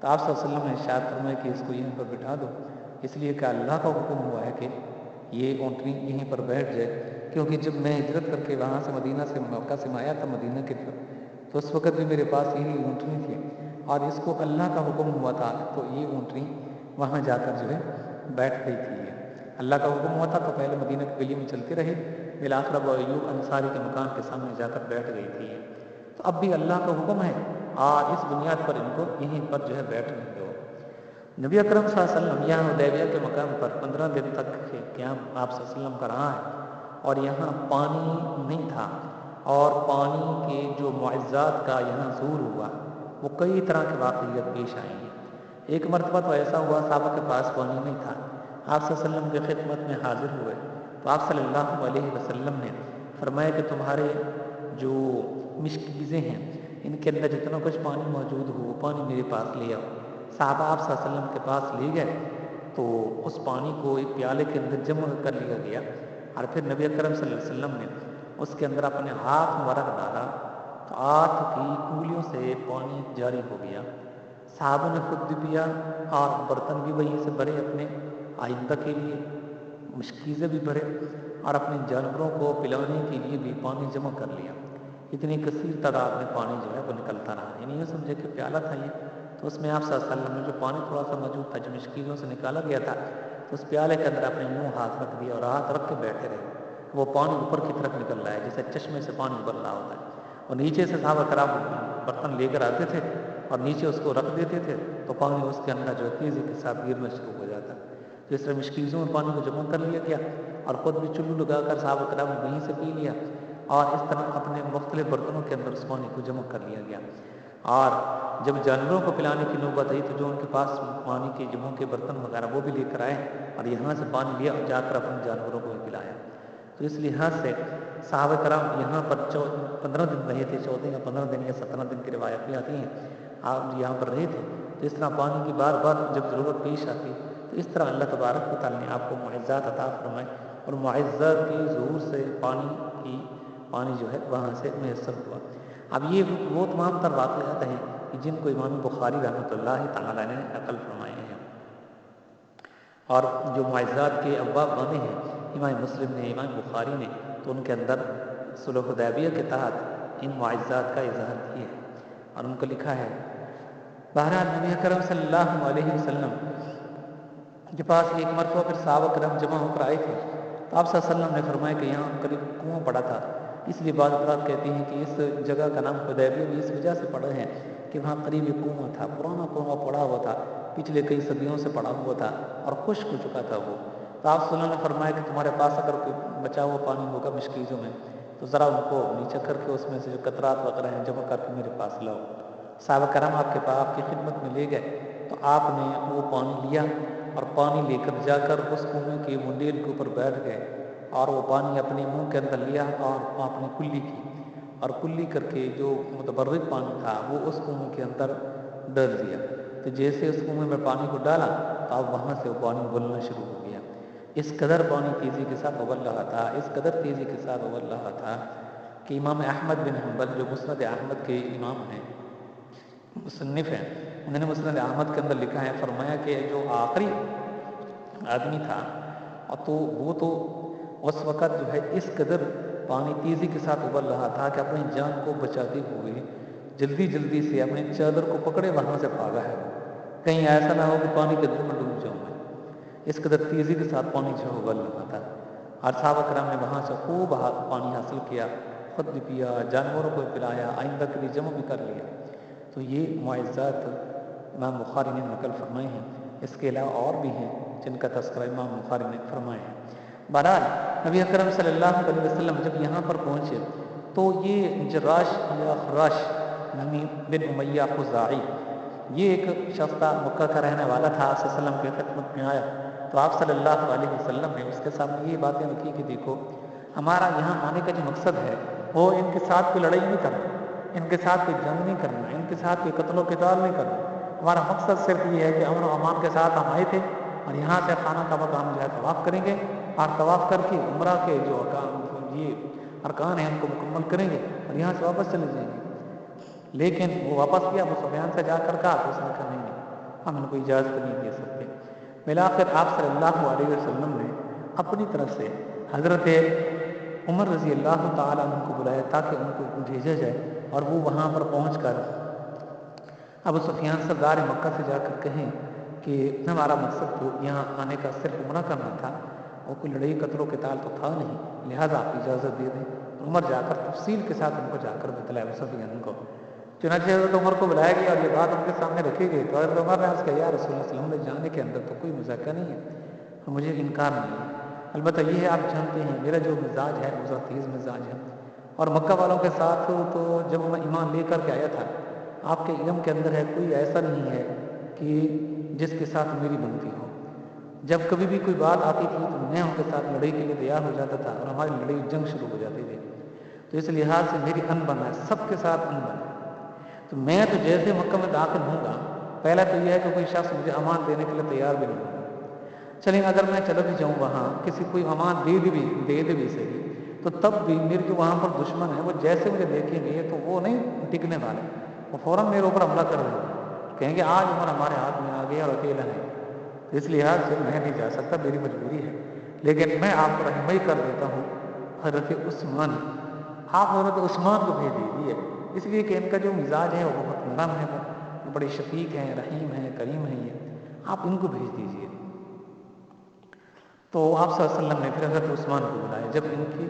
تو آپ صلی اللہ علیہ وسلم نے ارشاد فرمایا کہ اس کو یہیں پر بٹھا دو، اس لیے کہ اللہ کا حکم ہوا ہے کہ یہ اونٹنی یہیں پر بیٹھ جائے، کیونکہ جب میں ہجرت کر کے وہاں سے مدینہ سے مکہ سے آیا تھا مدینہ کی طرف، تو اس وقت بھی میرے پاس یہی اونٹنی تھی، اور اس کو اللہ کا حکم ہوا تھا تو یہ اونٹنی وہاں جا کر جو ہے بیٹھ گئی تھی۔ اللہ کا حکم ہوا تھا تو پہلے مدینہ کی گلی میں چلتی رہی، بالآخر ابو ایوب انصاری کے مکان کے سامنے جا کر بیٹھ گئی تھی۔ تو اب بھی اللہ کا حکم ہے، اور اس بنیاد پر ان کو یہیں پر جو ہے بیٹھنے دو۔ نبی اکرم صلی اللہ علیہ وسلم یہاں حدیبیہ کے مقام پر 15 دن تک قیام آپ صلی اللہ علیہ وسلم کا رہا ہے، اور یہاں پانی نہیں تھا، اور پانی کے جو معجزات کا یہاں ظہور ہوا وہ کئی طرح کے واقعات پیش آئے ہیں۔ ایک مرتبہ تو ایسا ہوا صحابہ کے پاس پانی نہیں تھا، آپ صلی اللہ علیہ وسلم کی خدمت میں حاضر ہوئے، تو آپ صلی اللہ علیہ وسلم نے فرمایا کہ تمہارے جو مشکیزیں ہیں ان کے اندر جتنا کچھ پانی موجود ہو وہ پانی میرے پاس لے آؤ۔ صحابہ آپ صلی اللہ علیہ وسلم کے پاس لے گئے، تو اس پانی کو ایک پیالے کے اندر جمع کر لیا گیا، اور پھر نبی اکرم صلی اللہ علیہ وسلم نے اس کے اندر اپنے ہاتھ مبارک ڈالا تو ہاتھ کی انگلیوں سے پانی جاری ہو گیا۔ صحابہ نے خود بھی پیا، اور برتن بھی وہیں سے بھرے اپنے آئندہ کے لیے، مشکیزیں بھی بھرے، اور اپنے جانوروں کو پلانے کے لیے بھی پانی جمع کر لیا۔ اتنی کثیر تعداد میں پانی جو ہے وہ نکلتا رہا، یعنی یہ سمجھے کہ پیالہ تھا یہ، تو اس میں آپ صلی اللہ علیہ وسلم نے جو پانی تھوڑا سا موجود تھا جو مشکیزوں سے نکالا گیا تھا، تو اس پیالے کے اندر اپنے منہ ہاتھ رکھ دیا اور ہاتھ رکھ کے بیٹھے رہے۔ وہ پانی اوپر کی طرف نکل رہا ہے جیسے چشمے سے پانی ابل رہا ہوتا ہے، اور نیچے سے صحابہ کرام برتن لے کر آتے تھے اور نیچے اس کو رکھ دیتے تھے، تو پانی اس کے اندر جو تیزی کے ساتھ گرنا شروع ہو جاتا۔ تو اس طرح مشکیزوں میں پانی کو جمع کر لیا گیا، اور خود بھی چلو لگا کر صحابہ کرام نے وہیں سے پی لیا، اور اس طرح اپنے مختلف برتنوں کے اندر اس پانی کو جمع کر لیا گیا۔ اور جب جانوروں کو پلانے کی نوبت آئی تو جو ان کے پاس پانی کے جمع کے برتن وغیرہ وہ بھی لے کر آئے، اور یہاں سے پانی لیا اور جا کر اپنے جانوروں کو بھی پلایا۔ تو اس لحاظ سے صحابہ کرام یہاں پر 15 دن رہے تھے، 14 یا 15 دن یا 17 دن کی روایت بھی آتی ہیں، آپ یہاں پر رہے تھے۔ تو اس طرح پانی کی بار بار جب ضرورت پیش آتی تو اس طرح اللہ تبارک و تعالیٰ نے آپ کو معجزات عطا فرمائے، اور معجزات کے ظہور سے پانی جو ہے وہاں سے میسر ہوا۔ اب یہ وہ تمام تر واقعات ہیں کہ جن کو امام بخاری رحمۃ اللہ تعالیٰ نے نقل فرمائے ہیں، اور جو معجزات کے ابواب بنے ہیں امام مسلم نے، امام بخاری نے، تو ان کے اندر صلح حدیبیہ کے تحت ان معجزات کا اظہار کیا ہے اور ان کو لکھا ہے۔ بہرحال نبی کرم صلی اللہ علیہ وسلم کے پاس ایک مرتبہ پھر صحابہ کرام جمع ہو کر آئے تھے، تو آپ صلی اللہ علیہ وسلم نے فرمایا کہ یہاں قریب کنواں پڑا تھا، اس لیے بعض افراد کہتے ہیں کہ اس جگہ کا نام حدیبیہ بھی اس وجہ سے پڑا ہے کہ وہاں قریب ایک کنواں تھا، پرانا کنواں پڑا ہوا تھا، پچھلے کئی صدیوں سے پڑا ہوا تھا اور خشک ہو چکا تھا وہ۔ تو آپ صلی اللہ علیہ وسلم نے فرمایا کہ تمہارے پاس اگر کوئی بچا ہوا پانی ہوگا مشکیزوں میں تو ذرا ان کو نیچے کر کے اس میں سے جو قطرات وغیرہ ہیں جمع کر کے میرے پاس لاؤ۔ صحابہ کرام آپ کے پاس آپ کی خدمت میں لے گئے، تو آپ نے وہ پانی لیا اور پانی لے کر جا کر اس کنویں کے منڈیل کے اوپر بیٹھ گئے، اور وہ پانی اپنے منہ کے اندر لیا اور آپ نے کلی کی، اور کلی کر کے جو متبرک پانی تھا وہ اس کنویں کے اندر ڈال دیا۔ تو جیسے اس کنویں میں پانی کو ڈالا تو اب وہاں سے وہ پانی ابلنا شروع ہو گیا۔ اس قدر پانی تیزی کے ساتھ ابل رہا تھا، اس قدر تیزی کے ساتھ ابل رہا تھا کہ امام احمد بن حنبل جو مسند احمد کے امام ہیں، مصنف ہیں، انہوں نے مسند احمد کے اندر لکھا ہے، فرمایا کہ جو آخری آدمی تھا اور تو وہ تو اس وقت جو ہے اس قدر پانی تیزی کے ساتھ ابل رہا تھا کہ اپنی جان کو بچاتے ہوئے جلدی جلدی سے اپنی چادر کو پکڑے وہاں سے بھاگا ہے، کہیں ایسا نہ ہو کہ پانی کے اندر میں ڈوب جاؤں میں، اس قدر تیزی کے ساتھ پانی جو ابل رہا تھا۔ اور صحابہ کرام نے وہاں سے خوب پانی حاصل کیا، خود بھی پیا، جانوروں کو پلایا، آئندہ کے لیے جمع بھی کر لیا۔ تو یہ معجزات امام بخاری نے نقل فرمائے ہیں، اس کے علاوہ اور بھی ہیں جن کا تذکرہ امام بخاری نے فرمائے ہیں۔ بہرحال نبی اکرم صلی اللہ علیہ وسلم جب یہاں پر پہنچے تو یہ جراش یا خراش نامی بن امیہ خزاعی، یہ ایک شخص تھا، مکہ کا رہنے والا تھا، آپ صلی اللہ علیہ وسلم کی خدمت میں آیا تو آپ صلی اللہ علیہ وسلم نے اس کے سامنے یہ باتیں رکھی کہ دیکھو ہمارا یہاں آنے کا جو مقصد ہے وہ ان کے ساتھ کوئی لڑائی نہیں کرنا، ان کے ساتھ کوئی جنگ نہیں کرنا، ان کے ساتھ کوئی قتل و قتال نہیں کرنا، ہمارا مقصد صرف یہ ہے کہ امن و امان کے ساتھ ہم آئے تھے اور یہاں سے خانہ کعبہ کا ہم جو ہے طواف کریں گے اور طواف کر کے عمرہ کے جو یہ ارکان ہیں ان کو مکمل کریں گے اور یہاں سے واپس چلے جائیں گے۔ لیکن وہ واپس بھی ابو سفیان سے جا کر کہا تو اس نے کہا نہیں ہم ان کو اجازت نہیں دے سکتے۔ بالآخر آپ صلی اللہ علیہ وسلم نے اپنی طرف سے حضرت عمر رضی اللہ تعالیٰ عنہ کو بلایا تاکہ ان کو بھیجا جائے اور وہ وہاں پر پہنچ کر ابو سفیان سردار مکہ سے جا کر کہیں کہ ہمارا مقصد تو یہاں آنے کا صرف عمرہ کرنا تھا اور کوئی لڑائی قتل و قتال تو تھا نہیں، لہٰذا آپ اجازت دے دیں۔ عمر جا کر تفصیل کے ساتھ ان کو جا کر بتلایا ابو سفیان کو۔ چنانچہ حضرت عمر کو بلایا گیا اور یہ بات ان کے سامنے رکھی گئی تو حضرت عمر نے عرض کیا یا رسول اللہ صلی اللہ علیہ وسلم جانے کے اندر تو کوئی مذاکرہ نہیں ہے اور مجھے انکار نہیں ہے، البتہ یہ ہے آپ جانتے ہیں میرا جو مزاج ہے وہ ذرا تیز مزاج ہے اور مکہ والوں کے ساتھ تو جب میں ایمان لے کر کے آیا تھا آپ کے علم کے اندر ہے کوئی ایسا نہیں ہے کہ جس کے ساتھ میری بنتی ہو، جب کبھی بھی کوئی بات آتی تھی تو میں ان کے ساتھ لڑائی کے لیے تیار ہو جاتا تھا اور ہماری لڑائی جنگ شروع ہو جاتی تھی، تو اس لحاظ سے میری ان بن ہے، سب کے ساتھ ان بن ہے۔ تو میں تو جیسے مکہ میں داخل ہوں گا پہلا تو یہ ہے کہ کوئی شخص مجھے امان دینے کے لیے تیار بھی نہیں ہوگا، چلیں اگر میں چلا بھی جاؤں وہاں کسی کوئی امان دے دے بھی صحیح تو تب بھی میرے جو وہاں پر دشمن ہیں وہ جیسے مجھے دیکھیں گے تو وہ نہیں ٹکنے والے، وہ فوراً میرے اوپر حملہ کر دیں گے، کہیں گے آج عمر ہمارے ہاتھ میں آ گیا اور اکیلا ہے، تو اس لحاظ سے میں نہیں جا سکتا، میری مجبوری ہے، لیکن میں آپ کو رہنمائی کر دیتا ہوں حضرت عثمان، آپ حضرت عثمان کو بھیج دیجیے، اس لیے کہ ان کا جو مزاج ہے وہ بہت نرم ہے، وہ بڑے شفیق ہیں، رحیم ہیں، کریم ہیں، یہ آپ ان کو بھیج دیجیے۔ تو آپ صلی اللہ علیہ وسلم نے پھر حضرت عثمان کو بلایا، جب ان کی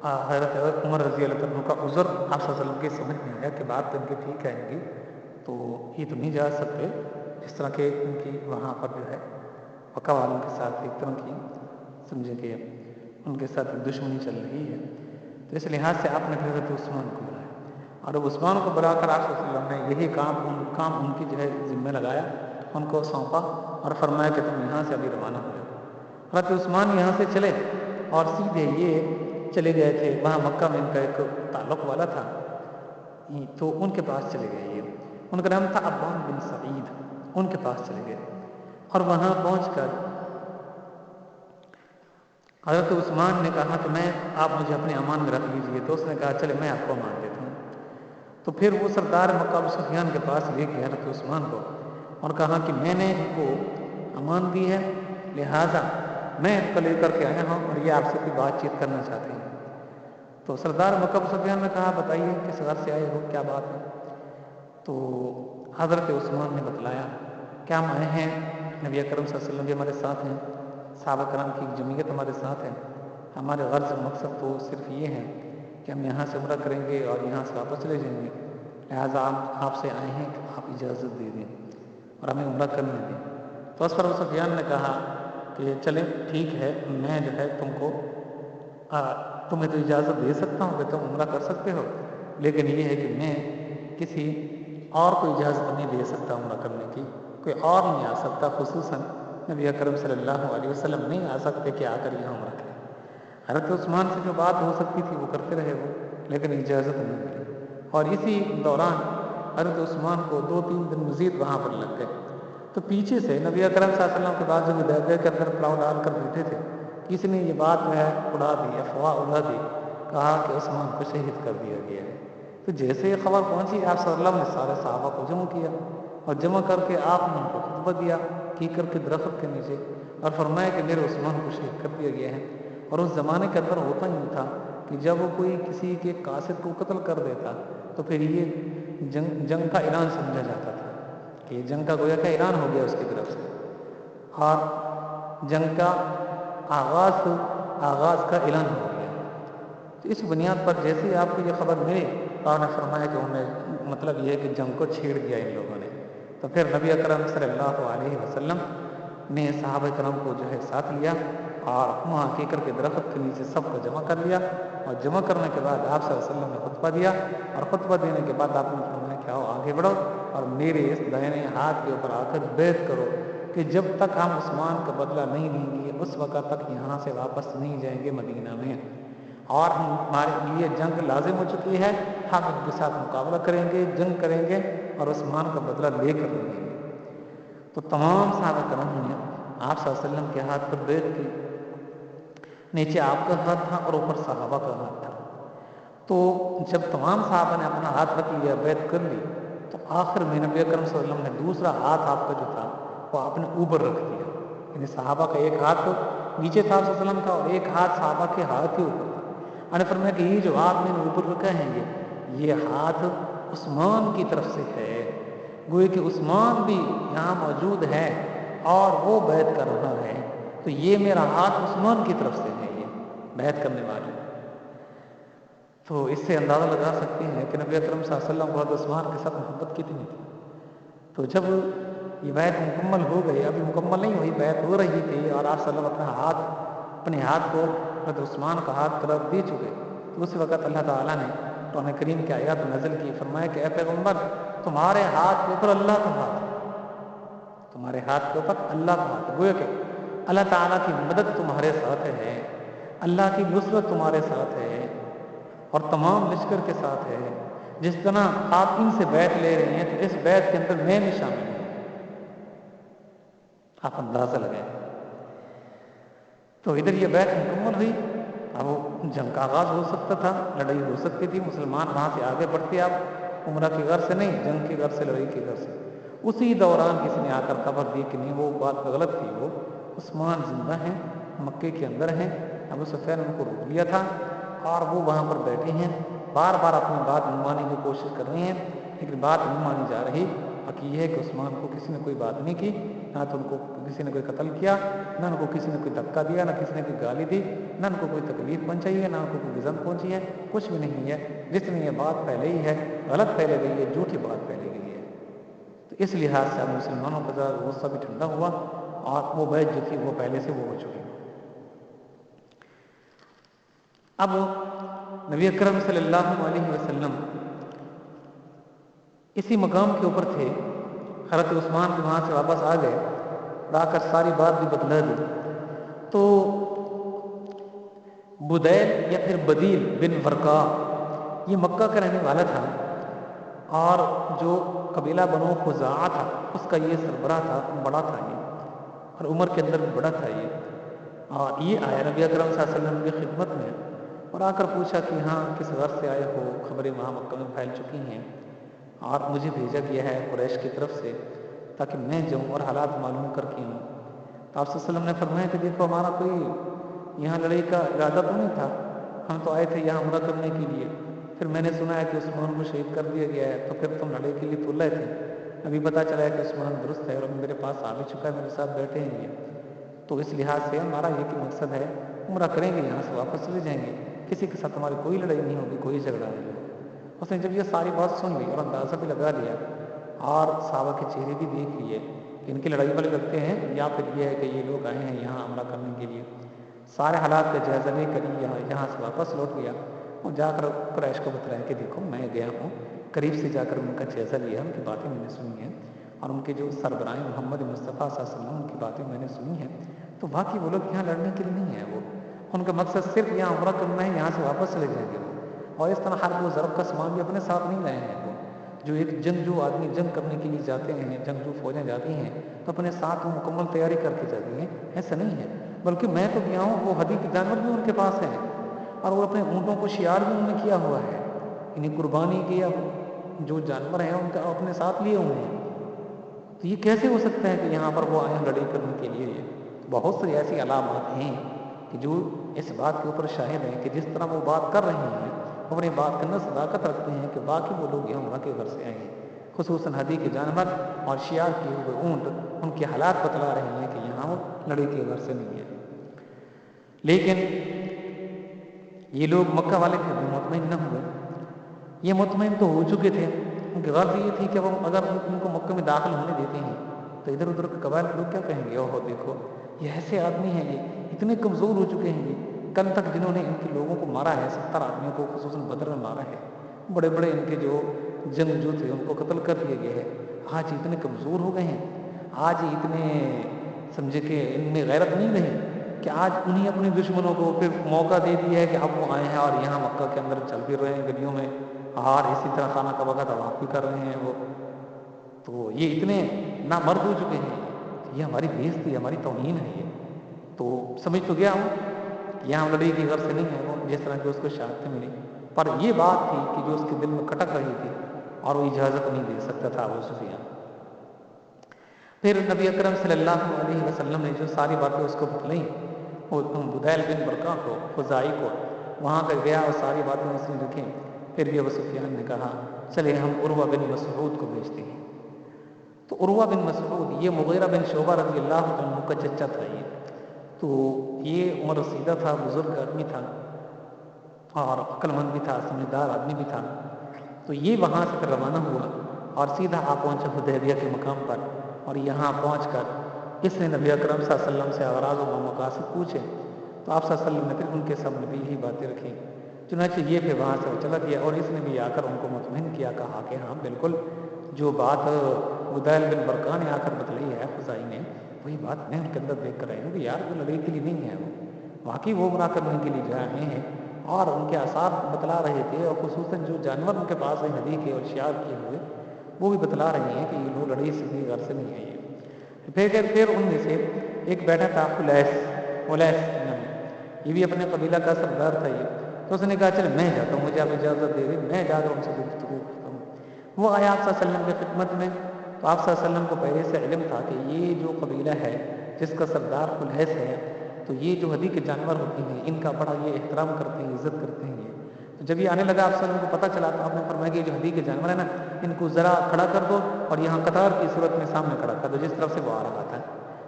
حضرت عمر رضی اللہ عنہ کا عذر آپ صلی اللہ علیہ وسلم کے سمجھ میں آیا کہ بات تو ان کی ٹھیک ہے ان کی، تو یہ تو نہیں جا سکتے جس طرح کہ ان کی وہاں پر جو ہے مکہ والوں کے ساتھ ایک طرح کی سمجھے کہ ان کے ساتھ دشمنی چل رہی ہے، تو اس لحاظ سے آپ نے پھر حضرت عثمان کو بلایا اور اب عثمان کو بلا کر آپ صلی اللہ علیہ وسلم نے یہی کام ان کی جو ہے ذمہ لگایا، ان کو سونپا اور فرمایا کہ تم یہاں سے ابھی روانہ ہو جاؤ۔ حضرت عثمان یہاں سے چلے اور سیدھے یہ چلے گئے تھے، وہاں مکہ میں ان کا ایک تعلق والا تھا تو ان کے پاس چلے گئے، یہ ان کا نام تھا عبان بن سعید، ان کے پاس چلے گئے اور وہاں پہنچ کر حضرت عثمان نے کہا کہ آپ مجھے اپنے امان میں رکھ لیجیے، تو اس نے کہا چلے میں آپ کو امان دیتا ہوں، تو پھر وہ سردار مکہ ابو سفیان کے پاس لے گیا حضرت عثمان کو اور کہا کہ میں نے ان کو امان دی ہے، لہٰذا میں ان کو لے کر کے آیا ہوں اور یہ آپ سے کوئی بات چیت کرنا چاہتے ہیں۔ تو سردار مکہ ابو سفیان نے کہا بتائیے کس غرض سے آئے ہو، کیا بات ہے؟ تو حضرت عثمان نے بتلایا کہ ہم آئے ہیں نبی اکرم صلی اللہ علیہ وسلم بھی ہمارے ساتھ ہیں، صحابہ کرام کی جمعیت ہمارے ساتھ ہے، ہمارے غرض و مقصد تو صرف یہ ہے کہ ہم یہاں سے عمرہ کریں گے اور یہاں سے واپس چلے جائیں گے، لہٰذا آپ سے آئے ہیں کہ آپ اجازت دے دیں اور ہمیں عمرہ کرنے دیں۔ تو اس پر ابو سفیان نے کہا کہ چلیں ٹھیک ہے، میں جو ہے تمہیں تو اجازت دے سکتا ہوں کہ تم عمرہ کر سکتے ہو، لیکن یہ ہے کہ میں کسی اور کو اجازت نہیں دے سکتا عمرہ کرنے کی، کوئی اور نہیں آ سکتا، خصوصاً نبی اکرم صلی اللہ علیہ وسلم نہیں آ سکتے کہ آ کر یہاں عمرہ کریں۔ حضرت عثمان سے جو بات ہو سکتی تھی وہ کرتے رہے وہ، لیکن اجازت نہیں ملی، اور اسی دوران حضرت عثمان کو 2-3 دن مزید وہاں پر لگ گئے، تو پیچھے سے نبی اکرم صلی اللہ علیہ وسلم کے بعد جو مدینہ کے اندر پڑاؤ ڈال کر بیٹھے تھے، کسی نے یہ بات جو ہے اڑا دی، افواہ اڑا دی کہا کہ عثمان کو شہید کر دیا گیا ہے۔ تو جیسے یہ خبر پہنچی آپ صلی اللہ علیہ وسلم نے سارے صحابہ کو جمع کیا اور جمع کر کے آپ نے ان کو خطبہ دیا کیکر کے درخت کے نیچے، اور فرمایا کہ میرے عثمان کو شہید کر دیا گیا ہے۔ اور اس زمانے کے اندر ہوتا ہی تھا کہ جب وہ کوئی کسی کے قاصد کو قتل کر دیتا تو پھر یہ جنگ کا اعلان سمجھا جاتا تھا کہ یہ جنگ کا گویا کا اعلان ہو گیا اس کی طرف سے، اور جنگ کا آغاز کا اعلان ہو گیا۔ تو اس بنیاد پر جیسے ہی آپ کو یہ خبر ملی تو آپ نے فرمایا کہ انہیں مطلب یہ ہے کہ جنگ کو چھیڑ دیا ان لوگوں نے۔ تو پھر نبی اکرم صلی اللہ علیہ وسلم نے صحابہ کرام کو جو ہے ساتھ لیا اور وہاں کیکر کے درخت کے نیچے سب کو جمع کر لیا، اور جمع کرنے کے بعد آپ صلی اللہ علیہ وسلم نے خطبہ دیا، اور خطبہ دینے کے بعد آپ نے فرمایا کہ آؤ آگے بڑھو اور میرے اس دائنے ہاتھ کے اوپر آ کر بیعت کرو کہ جب تک ہم عثمان کا بدلہ نہیں لیں گے اس وقت تک یہاں سے واپس نہیں جائیں گے مدینہ میں، اور ہمارے لیے جنگ لازم ہو چکی ہے، ہم ان کے ساتھ مقابلہ کریں گے، جنگ کریں گے اور عثمان کا بدلہ لے کر لیں گے۔ تو تمام صحابہ کرام نے آپ صلی اللہ علیہ وسلم کے ہاتھ پر بیعت کی، نیچے آپ کا ہاتھ تھا اور اوپر صحابہ کا ہاتھ تھا۔ تو جب تمام صحابہ نے اپنا ہاتھ رکھ لیا، بیعت کر لی، تو آخر میں نبی اکرم صلی اللہ علیہ وسلم نے دوسرا ہاتھ آپ کا جو تھا وہ آپ نے اوپر رکھ دیا، یعنی صحابہ کا ایک ہاتھ تو نیچے تھا صلی اللہ علیہ وسلم کا اور ایک ہاتھ صحابہ کے ہاتھ کے اوپر تھا۔ اور فرمایا کہ یہ جو ہاتھ میں نے اوپر رکھا ہے یہ ہاتھ عثمان کی طرف سے ہے، گویا کہ عثمان بھی یہاں موجود ہے اور وہ بیعت کر رہا ہے، تو یہ میرا ہاتھ عثمان کی طرف سے ہے، یہ بیعت کرنے والے۔ تو اس سے اندازہ لگا سکتے ہیں کہ نبی اکرم صلی اللہ علیہ وسلم کو عثمان کے ساتھ محبت کتنی تھی۔ تو جب یہ بیعت مکمل ہو گئی، ابھی مکمل نہیں ہوئی، بیعت ہو رہی تھی اور آپ صلی اللہ علیہ وسلم اپنے ہاتھ کو حضرت عثمان کا ہاتھ قرار دے چکے، تو اس وقت اللہ تعالیٰ نے قرآن کریم کی آیات نازل کی، فرمایا کہ اے پیغمبر تمہارے ہاتھ کے اوپر اللہ کا ہاتھ ہے، تمہارے ہاتھ کے اوپر اللہ کا ہاتھ ہے، گویا کہ اللہ تعالیٰ کی مدد تمہارے ساتھ ہے، اللہ کی نصرت تمہارے ساتھ ہے اور تمام لشکر کے ساتھ ہے۔ جس طرح آپ ان سے بیعت لے رہے ہیں تو اس بیعت کے اندر میں بھی شامل ہوں، آپ اندازہ لگائیں۔ تو ادھر یہ بیعت مکمل ہوئی، اب جنگ کا آغاز ہو سکتا تھا، لڑائی ہو سکتی تھی، مسلمان وہاں سے آگے بڑھتے، آپ عمرہ کی غرض سے نہیں، جنگ کی غرض سے، لڑائی کی غرض سے۔ اسی دوران کسی نے آ کر خبر دی کہ نہیں وہ بات غلط تھی، وہ عثمان زندہ ہیں، مکے کے اندر ہیں، ابو سفیان ان کو روک لیا تھا اور وہ وہاں پر بیٹھے ہیں، بار بار اپنی بات منوانے کی کوشش کر رہے ہیں لیکن بات نہیں مانی جا رہی۔ حقیقت یہ ہے کہ عثمان کو کسی نے کوئی بات نہیں کی، نہ تو ان کو کسی نے کوئی قتل کیا، نہ ان کو کسی نے کوئی دھکا دیا، نہ کسی نے کوئی گالی دی، نہ ان کو کوئی تکلیف پہنچائی ہے، نہ ان کو کوئی غضب پہنچی ہے، کچھ بھی نہیں ہے۔ جس میں یہ بات پھیلے ہی ہے، غلط پھیلے گئی ہے، جھوٹی بات پھیلے گئی ہے۔ تو اس لحاظ سے اب مسلمانوں کا ذرا غصہ بھی ٹھنڈا ہوا اور وہ بیعت جو تھی وہ پہلے سے وہ ہو چکی۔ اب نبی اکرم صلی اللہ علیہ وسلم اسی مقام کے اوپر تھے، حضرت عثمان بھی وہاں سے واپس آ گئے اور آ کر ساری بات بھی بتلا دی۔ تو بدیل یا پھر بدیل بن ورقا یہ مکہ کا رہنے والا تھا اور جو قبیلہ بنو خزاعہ تھا اس کا یہ سربراہ تھا، بڑا تھا یہ، اور عمر کے اندر بھی بڑا تھا یہ، اور یہ آیا نبی اکرم صلی اللہ علیہ وسلم کی خدمت میں اور آ کر پوچھا کہ ہاں کس غرض سے آئے ہو، خبریں وہاں مکہ میں پھیل چکی ہیں اور مجھے بھیجا گیا ہے قریش کی طرف سے تاکہ میں جاؤں اور حالات معلوم کر کے ہوں۔ تو آپ صلی اللہ علیہ وسلم نے فرمایا کہ دیکھو ہمارا کوئی یہاں لڑائی کا ارادہ تو نہیں تھا، ہم تو آئے تھے یہاں عمرہ کرنے کے لیے، پھر میں نے سنا ہے کہ عثمان کو شہید کر دیا گیا ہے، تو پھر تم لڑائی کے لیے تلے تھے، ابھی پتہ چلا ہے کہ عثمان درست ہے اور میرے پاس آ بھی چکا ہے، میرے ساتھ بیٹھے ہیں یہ، تو اس لحاظ سے ہمارا یہ کہ مقصد ہے عمرہ کریں گے، یہاں سے واپس چلے جائیں گے، کسی کے ساتھ ہماری کوئی لڑائی نہیں ہوگی، کوئی جھگڑا نہیں ہوگا۔ اس نے جب یہ ساری بات سن لی اور اندازہ بھی لگا لیا اور صحابہ کے چہرے بھی دیکھ لیے کہ ان کی لڑائی والے لگتے ہیں یا پھر یہ ہے کہ یہ لوگ آئے ہیں یہاں عمرہ کرنے کے لیے، سارے حالات کا جائزہ لے کر یہاں سے واپس لوٹ گیا اور جا کر قریش کو بتلایا کہ دیکھو میں گیا ہوں، قریب سے جا کر ان کا جائزہ لیا، ان کی باتیں میں نے سنی ہیں اور ان کے جو سربراہ محمد مصطفیٰ صلی اللہ علیہ وسلم ان کی باتیں میں نے سنی ہیں، تو واقعی وہ لوگ یہاں لڑنے کے لیے نہیں ہیں، وہ ان کا مقصد صرف یہاں عمرہ کرنا ہے، یہاں سے واپس چلے جائیں گے وہ، اور اس طرح ہر وہ ضرب کا سامان بھی اپنے ساتھ نہیں لائے ہیں وہ، جو ایک جنگجو آدمی جنگ کرنے کے لیے جاتے ہیں، جنگجو فوجیں جاتی ہیں تو اپنے ساتھ وہ مکمل تیاری کر کے جاتی ہیں، ایسا نہیں ہے، بلکہ میں تو گیا ہوں وہ ہدی کے جانور بھی ان کے پاس ہیں، اور وہ اپنے اونٹوں کو شیار بھی انہوں نے کیا ہوا ہے، انہیں قربانی کیا، جو جانور ہیں ان کا اپنے ساتھ لیے ہوئے ہیں. تو یہ کیسے ہو سکتا ہے کہ یہاں پر وہ آئیں لڑائی کرنے کے لیے؟ یہ بہت سی ایسی علامات ہیں کہ جو اس بات کے اوپر شاہد ہیں کہ جس طرح وہ بات کر رہے ہیں، وہ اپنی بات کرنا صداقت رکھتے ہیں کہ باقی وہ لوگ یہاں عمرہ کے گھر سے آئے ہیں. خصوصاً ہدی کے جانور اور شیار کیے ہوئے اونٹ ان کے حالات بتلا رہے ہیں کہ یہاں وہ لڑائی کے گھر سے نہیں ہے. لیکن یہ لوگ مکہ والے پھر بھی مطمئن نہ ہوئے. یہ مطمئن تو ہو چکے تھے، ان کی غرض یہ تھی کہ وہ اگر ان کو مکہ میں داخل ہونے دیتے ہیں تو ادھر ادھر کے قبائل لوگ کیا کہیں گے، اوہ دیکھو یہ ایسے آدمی ہیں، یہ اتنے کمزور ہو چکے ہیں، یہ کل تک جنہوں نے ان کے لوگوں کو مارا ہے، 70 آدمیوں کو خصوصاً بدر میں مارا ہے، بڑے بڑے ان کے جو جنگجو تھے ان کو قتل کر دیا گیا ہے، آج اتنے کمزور ہو گئے ہیں، آج اتنے سمجھے کہ ان میں غیرت نہیں رہی کہ آج انہیں اپنے دشمنوں کو پھر موقع دے دیا ہے کہ اب وہ آئے ہیں اور یہاں مکہ کے اندر چل پھر رہے ہیں گلیوں میں، اور اسی طرح خانہ کعبہ کا طواف بھی کر رہے ہیں وہ. تو یہ اتنے نامرد ہو چکے ہیں، یہ ہماری بےعزتی، ہماری توہین ہے. یہ تو سمجھ تو گیا ہوں کہ یہاں لڑائی کی غرض سے نہیں ہے وہ، جس طرح کہ اس کو شہادت ملی، پر یہ بات تھی کہ جو اس کے دل میں کھٹک رہی تھی اور وہ اجازت نہیں دے سکتا تھا ابو سفیان. پھر نبی اکرم صلی اللہ علیہ وسلم نے جو ساری باتیں اس کو بتلائیں، وہ بدیل بن برقہ کو، خزائی کو، وہاں پہ گیا اور ساری باتیں اس نے لکھیں. پھر بھی ابو سفیان نے کہا چلے ہم عروہ بن مسعود کو بھیجتے ہیں. تو عروہ بن مسعود یہ مغیرہ بن شعبہ رضی اللہ عنہ کا چچا تھا. تو یہ عمر رسیدہ تھا، بزرگ آدمی تھا اور عقل مند بھی تھا، سمجھدار آدمی بھی تھا. تو یہ وہاں سے پھر روانہ ہوا اور سیدھا آ پہنچا حدیبیہ کے مقام پر، اور یہاں پہنچ کر اس نے نبی اکرم صلی اللہ علیہ وسلم سے اغراض و مقاصد پوچھے. تو آپ صلی اللہ علیہ وسلم نے پھر ان کے سامنے بھی یہی باتیں رکھی. چنانچہ یہ پھر وہاں سے چلا گیا اور اس نے بھی آ کر ان کو مطمئن کیا، کہا کہ ہاں بالکل جو بات بدیل بن برقہ نے آ کر بتلائی ہے خزائی نے، وہی بات میں ان کے اندر دیکھ کر آئی ہوں کہ یار وہ لڑائی کے لیے نہیں ہے، وہ واقعی وہ عمرہ کرنے کے لیے جا رہے ہیں. اور ان کے آثار بتلا رہے تھے، اور خصوصاً جو جانور ان کے پاس ہیں ہدی کے اور شیار کیے ہوئے، وہ بھی بتلا رہے ہیں کہ یہ لوگ لڑائی سے گھر سے نہیں آئے. پھر ان میں سے ایک بیٹھا تھا الیس، یہ بھی اپنے قبیلہ کا سردار تھا. یہ تو اس نے کہا چل میں جاتا ہوں، مجھے آپ اجازت دے دیں، میں جا کر ان سے گفتگو کرتا ہوں. وہ آیا آپ صلی اللہ علیہ وسلم کی خدمت میں. تو آپ صلی اللہ علیہ وسلم کو پہلے سے علم تھا کہ یہ جو قبیلہ ہے جس کا سردار الیس ہے، تو یہ جو ہدی کے جانور ہوتے ہیں ان کا بڑا یہ احترام کرتے ہیں، عزت کرتے ہیں. یہ تو جب یہ آنے لگا آپ صلی اللہ علیہ وسلم کو پتہ چلا تو آپ نے فرمایا کہ یہ جو ہدی کے جانور ہیں نا، ان کو ذرا کھڑا کر دو اور یہاں قطار کی صورت میں سامنے کھڑا کر دو جس طرف سے وہ آ رہا تھا.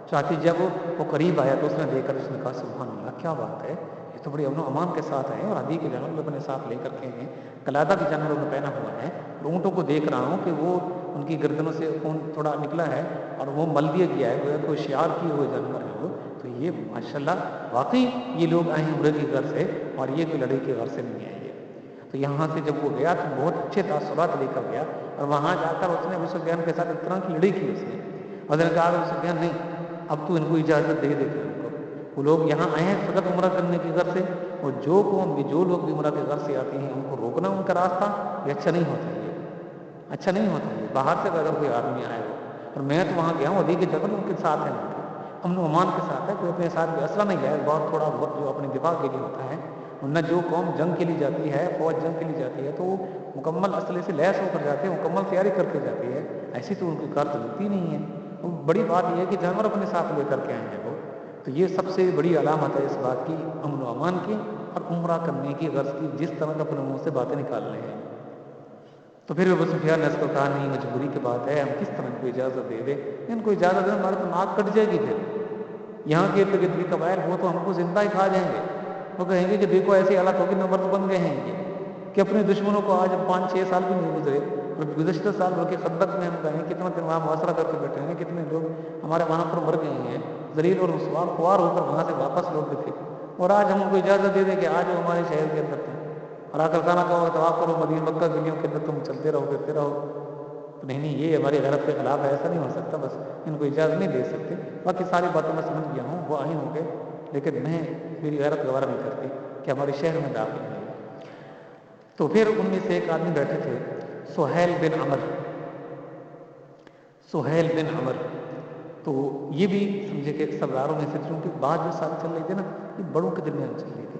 چاہتی جب وہ قریب آیا تو اس نے دیکھ کر اس نے کہا سبحان اللہ، کیا بات ہے، یہ تو بڑی امن و امان کے ساتھ ہیں اور ہدی کے جانور بھی اپنے ساتھ لے کر کے ہیں، قلادہ بھی جانوروں میں پہنا ہوا ہے. اونٹوں کو دیکھ رہا ہوں کہ وہ ان کی گردنوں سے خون تھوڑا نکلا ہے اور وہ مل دیا گیا ہے، وہ کوئی شیار کیے ہوئے جانور ہیں وہ. تو یہ ماشاءاللہ واقعی یہ لوگ آئے ہیں عمرے کی غرض سے اور یہ کوئی لڑائی کی غرض سے نہیں آئے. تو یہاں سے جب وہ گیا تو بہت اچھے تاثرات لے کر گیا، اور وہاں جا کر اس نے ابو سفیان کے ساتھ اس طرح کی لڑائی کی اس نے، اور نے کہا ابو سفیان نہیں، اب تو ان کو اجازت دے دیتے ان کو، وہ لوگ یہاں آئے ہیں فقط عمرہ کرنے کی غرض سے، اور جو قوم بھی جو لوگ بھی عمرہ کی غرض سے آتے ہیں ان کو روکنا ان کا راستہ یہ اچھا نہیں ہوتا. یہ اچھا نہیں ہوتا. یہ باہر سے اگر کوئی آدمی آئے ہو، اور میں تو وہاں گیا ہوں ادھی کے جبل ان کے ساتھ ہیں، امن و امان کے ساتھ ہے، کوئی اپنے ساتھ بھی اسلحہ نہیں جائے، بہت تھوڑا بہت جو اپنے دفاع کے لیے ہوتا ہے. ورنہ جو قوم جنگ کے لیے جاتی ہے، فوج جنگ کے لیے جاتی ہے، تو وہ مکمل اسلحے سے لیس ہو کر جاتے ہیں، مکمل تیاری کر کے جاتی ہے. ایسی تو ان کی کار چلتی نہیں ہے. بڑی بات یہ ہے کہ جانور اپنے ساتھ لے کر کے آئے ہیں وہ. تو یہ سب سے بڑی علامت ہے اس بات کی، امن و امان کی اور عمرہ کرنے کی غرض کی، جس طرح کا اپنے منہ سے باتیں نکال رہے ہیں. تو پھر ابو سفیان نے اس کو کہا نہیں، مجبوری کی بات ہے، ہم کس طرح ان کو اجازت دے دیں، ان کو اجازت دیں ہمارے تو ناک کٹ جائے گی. پھر یہاں کے ارد گرد قبائل وہ تو ہم کو زندہ ہی کھا جائیں گے. وہ کہیں گے کہ دیکھو ایسی حالت ہوگی، نمبر بن گئے ہیں یہ کہ اپنے دشمنوں کو آج 5-6 سال بھی نہیں گزرے، اور گزشتہ سال بلکہ خندق میں ہم کہیں کتنا دن وہاں محاصرہ کر کے بیٹھے ہیں، کتنے لوگ ہمارے وہاں پر مر گئے ہیں، ذلیل اور رسوا خوار ہو کر وہاں سے واپس لوٹ گئے تھے، اور آج ہم ان کو اجازت دے دیں کہ آج وہ ہمارے شہر کے اندر تھے اور آ کر کھانا کھاؤ طواف کرو مدینہ مکہ گلیوں کے اندر، تم چلتے رہو پھرتے رہو. نہیں یہ ہماری غیرت کے خلاف ہے، ایسا نہیں ہو سکتا، بس ان کو اجازت نہیں دے سکتے. باقی ساری باتیں میں سمجھ گیا ہوں، وہ آئے ہوں گے، لیکن میری غیرت گوارہ نہیں کرتی کہ ہمارے شہر میں داخل ہیں. تو پھر ان میں سے ایک آدمی بیٹھے تھے سہیل بن عمر. تو یہ بھی سمجھے کہ سرداروں میں سے، چونکہ بعض جو سال چل رہے تھے نا، یہ بڑوں کے درمیان چل رہے تھے،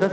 10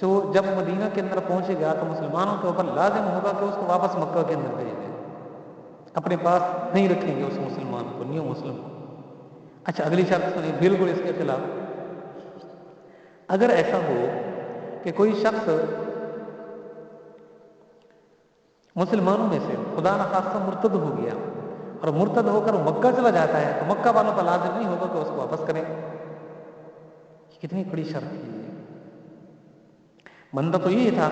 جو جب مدینہ کے اندر پہنچے گا تو مسلمانوں کے اوپر لازم ہوگا کہ اس کو واپس مکہ کے اندر بھیج دیں، اپنے پاس نہیں رکھیں گے اس مسلمان کو، نیو مسلم کو۔ اچھا اگلی شرط سنیے بالکل اس کے خلاف، اگر ایسا ہو کہ کوئی شخص مسلمانوں میں سے خدا نخواستہ مرتد ہو گیا اور مرتد ہو کر مکہ چلا جاتا ہے، تو مکہ والوں پر لازم نہیں ہوگا کہ اس کو واپس کریں۔ کتنی بڑی شرط ہے یہ۔ بندہ تو یہی تھا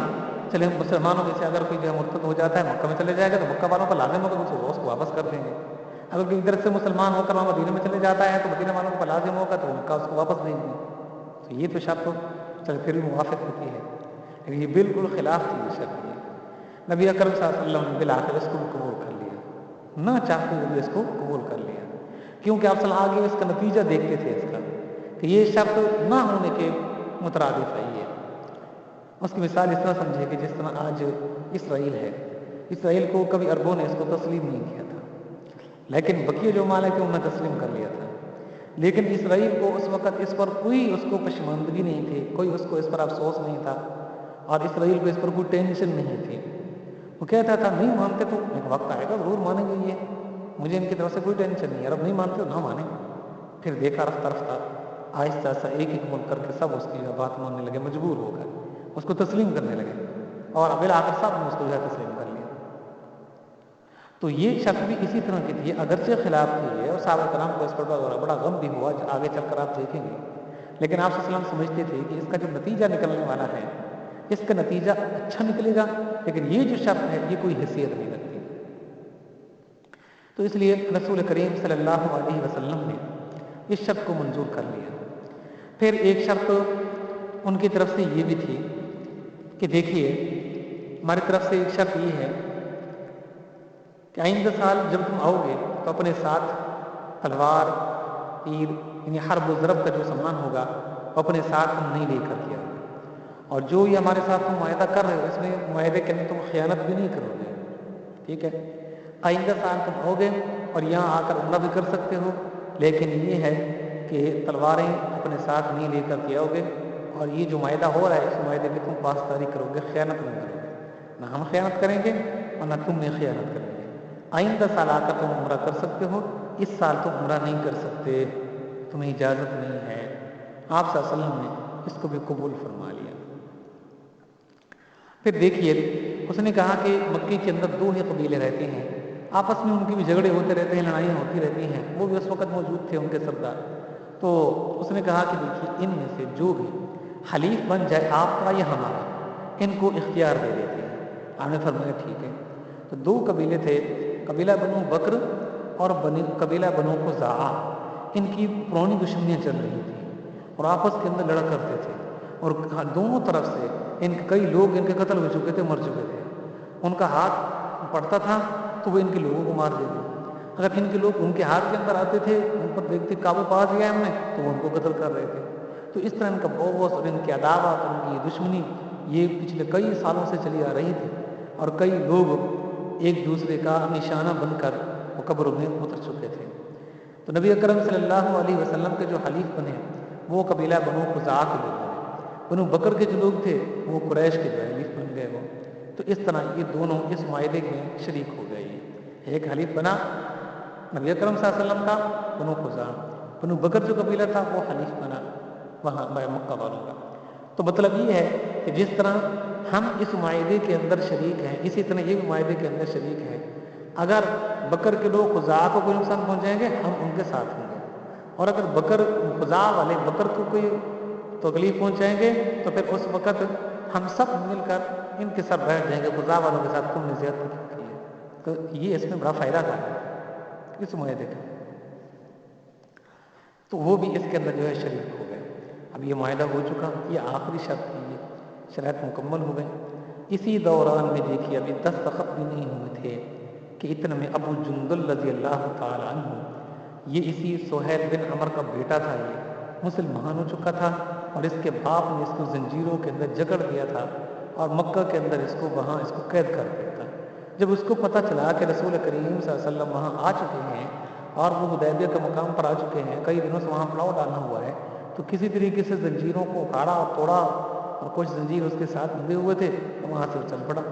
چلے مسلمانوں میں سے اگر کوئی جو مرتد ہو جاتا ہے مکہ میں چلے جائے گا تو مکہ والوں پر لازم ہوگا کہ اس کو واپس کر دیں گے، اگر کوئی ادھر سے مسلمان ہو کر وہاں مدینہ میں چلے جاتا ہے تو مدینہ والوں پر لازم ہوگا تو مکہ اس کو واپس دیں گے۔ تو یہ تو شرط چل پھر بھی موافق ہوتی ہے، لیکن یہ بالکل خلاف تھی یہ شرط۔ یہ نبی اکرم صلی اللہ علیہ وسلم نے بالآخر اس کو بھی قبول کر لیا، نہ چاہتے ہوئے بھی اس کو قبول کر لیا، کیونکہ آپ صلی اللہ علیہ وسلم آگے اس کا نتیجہ دیکھتے تھے اس کا کہ یہ شرط نہ ہونے کے مترادف ہے۔ یہ اس کی مثال اس طرح سمجھے کہ جس طرح آج اسرائیل ہے، اسرائیل کو کبھی عربوں نے اس کو تسلیم نہیں کیا تھا، لیکن بقیہ جو ممالک انہوں نے تسلیم کر لیا تھا، لیکن اسرائیل کو اس وقت اس پر کوئی اس کو پشماندگی نہیں تھی، کوئی اس کو اس پر افسوس نہیں تھا، اور اسرائیل کو اس پر کوئی ٹینشن نہیں تھی۔ وہ کہتا تھا نہیں مانتے تو ایک وقت آئے گا ضرور مانیں گے، یہ مجھے ان کی طرف سے کوئی ٹینشن نہیں ہے، اب نہیں مانتے تو نہ مانیں۔ پھر دیکھا رفتہ رفتہ آہستہ آہستہ ایک ایک ملک کر کے سب اس کی بات ماننے لگے، مجبور ہو کر اس کو تسلیم کرنے لگے، اور بالآخر سب نے اس کو جو ہے تسلیم کر لیا۔ تو یہ شرط بھی اسی طرح کی تھی، اگرچہ خلاف تھی ہے، اور صحابہ کرام کو اس پر بڑا غم بھی ہوا، آگے چل کر آپ دیکھیں گے، لیکن آپ صلی اللہ علیہ وسلم سمجھتے تھے کہ اس کا جو نتیجہ نکلنے والا ہے اس کا نتیجہ اچھا نکلے گا، لیکن یہ جو شرط ہے یہ کوئی حیثیت نہیں رکھتی۔ تو اس لیے رسول کریم صلی اللہ علیہ وسلم نے اس شرط کو منظور کر لیا۔ پھر ایک شرط ان کی طرف سے یہ بھی تھی کہ دیکھیے ہماری طرف سے ایک شرط یہ ہے کہ آئندہ سال جب تم آؤ گے تو اپنے ساتھ تلوار، تیر، یعنی حرب و ضرب کا جو سامان ہوگا وہ اپنے ساتھ تم نہیں لے کر کے آؤ گے، اور جو یہ ہمارے ساتھ تم معاہدہ کر رہے ہو اس میں معاہدے کے اندر تم خیانت بھی نہیں کرو گے، ٹھیک ہے؟ آئندہ سال تم آؤ گے اور یہاں آ کر عمرہ بھی کر سکتے ہو، لیکن یہ ہے کہ تلواریں اپنے ساتھ نہیں لے کر کے آؤ گے، اور یہ جو معاہدہ ہو رہا ہے اس معاہدے کی تم پاسداری کرو گے، خیانت نہیں کرو گے، نہ ہم خیانت کریں گے اور نہ تم نے خیانت کریں گے۔ آئندہ سال آ کر تم عمرہ کر سکتے ہو، اس سال تم عمرہ نہیں کر سکتے، تمہیں اجازت نہیں ہے۔ آپ صلی اللہ علیہ وسلم نے اس کو بھی قبول فرما لیا۔ پھر دیکھیے اس نے کہا کہ مکے کے اندر دو ہی قبیلے رہتے ہیں، آپس میں ان کی بھی جھگڑے ہوتے رہتے ہیں، لڑائیاں ہوتی رہتی ہیں، وہ بھی اس وقت موجود تھے ان کے سردار۔ تو اس نے کہا کہ دیکھیے ان میں سے جو بھی حلیف بن جائے آپ کا یا ہمارا، ان کو اختیار دے دیتے ہیں۔ آپ نے فرمایا ٹھیک ہے۔ تو دو قبیلے تھے، قبیلہ بنو بکر اور قبیلہ بنو خزاعہ، ان کی پرانی دشمنیاں چل رہی تھیں اور آپس کے اندر لڑا کرتے تھے، اور دونوں طرف سے ان کے کئی لوگ ان کے قتل ہو چکے تھے، مر چکے تھے، ان کا ہاتھ پڑتا تھا تو وہ ان کے لوگوں کو مار دیتے، اگر ان کے لوگ ان کے ہاتھ کے اندر آتے تھے، ان پر دیکھتے قابو پا لیا ہم نے تو وہ ان کو قتل کر رہے تھے۔ تو اس طرح ان کا بغض اور ان کی عداوت اور ان کی یہ دشمنی یہ پچھلے کئی سالوں سے چلی آ رہی تھی، اور کئی لوگ ایک دوسرے کا نشانہ بن کر وہ قبروں میں اتر چکے تھے۔ تو نبی اکرم صلی اللہ علیہ وسلم کے جو حلیف بنے وہ قبیلہ بنو خزاعہ کے لوگ بنے، بنو بکر کے جو لوگ تھے وہ قریش کے جو حلیف بن گئے وہ۔ تو اس طرح یہ دونوں اس معاہدے میں شریک ہو گئے، ایک حلیف بنا نبی اکرم صلی اللہ علیہ وسلم کا بنو خزاعہ، بنو بکر جو قبیلہ تھا وہ حلیف بنا وہاں مکہ والوں کا۔ تو مطلب یہ ہے کہ جس طرح ہم اس معاہدے کے اندر شریک ہیں اسی طرح یہ بھی معاہدے کے اندر شریک ہے، اگر بکر کے لوگ خزاعہ کو کوئی نقصان پہنچائیں گے ہم ان کے ساتھ ہوں گے، اور اگر خزاعہ والے بکر کو کوئی تکلیف پہنچائیں گے تو پھر اس وقت ہم سب مل کر ان کے ساتھ بیٹھ جائیں گے، خزاعہ والوں کے ساتھ تم نے زیادتی کی ہے۔ تو یہ اس میں بڑا فائدہ تھا اس معاہدے کا، تو وہ بھی اس کے اندر جو ہے شریک ہو گئے۔ اب یہ معاہدہ ہو چکا، یہ آخری شرط تھی، یہ شرائط مکمل ہو گئی۔ اسی دوران میں دیکھیے ابھی دستخط بھی نہیں ہوئے تھے کہ اتنے میں ابو جندل رضی اللہ تعالی عنہ، یہ اسی سہیل بن عمر کا بیٹا تھا، یہ مسلمان ہو چکا تھا، اور اس کے باپ نے اس کو زنجیروں کے اندر جکڑ دیا تھا اور مکہ کے اندر اس کو قید کر دیا تھا۔ جب اس کو پتہ چلا کہ رسول کریم صلی اللہ علیہ وسلم وہاں آ چکے ہیں اور وہ حدیبیہ کے مقام پر آ چکے ہیں، کئی دنوں سے وہاں پڑاؤ ڈالنا ہوا ہے، تو کسی طریقے سے زنجیروں کو اکھاڑا اور توڑا اور کچھ زنجیر اس کے ساتھ بندھے ہوئے تھے، تو وہاں سے وہ چل پڑا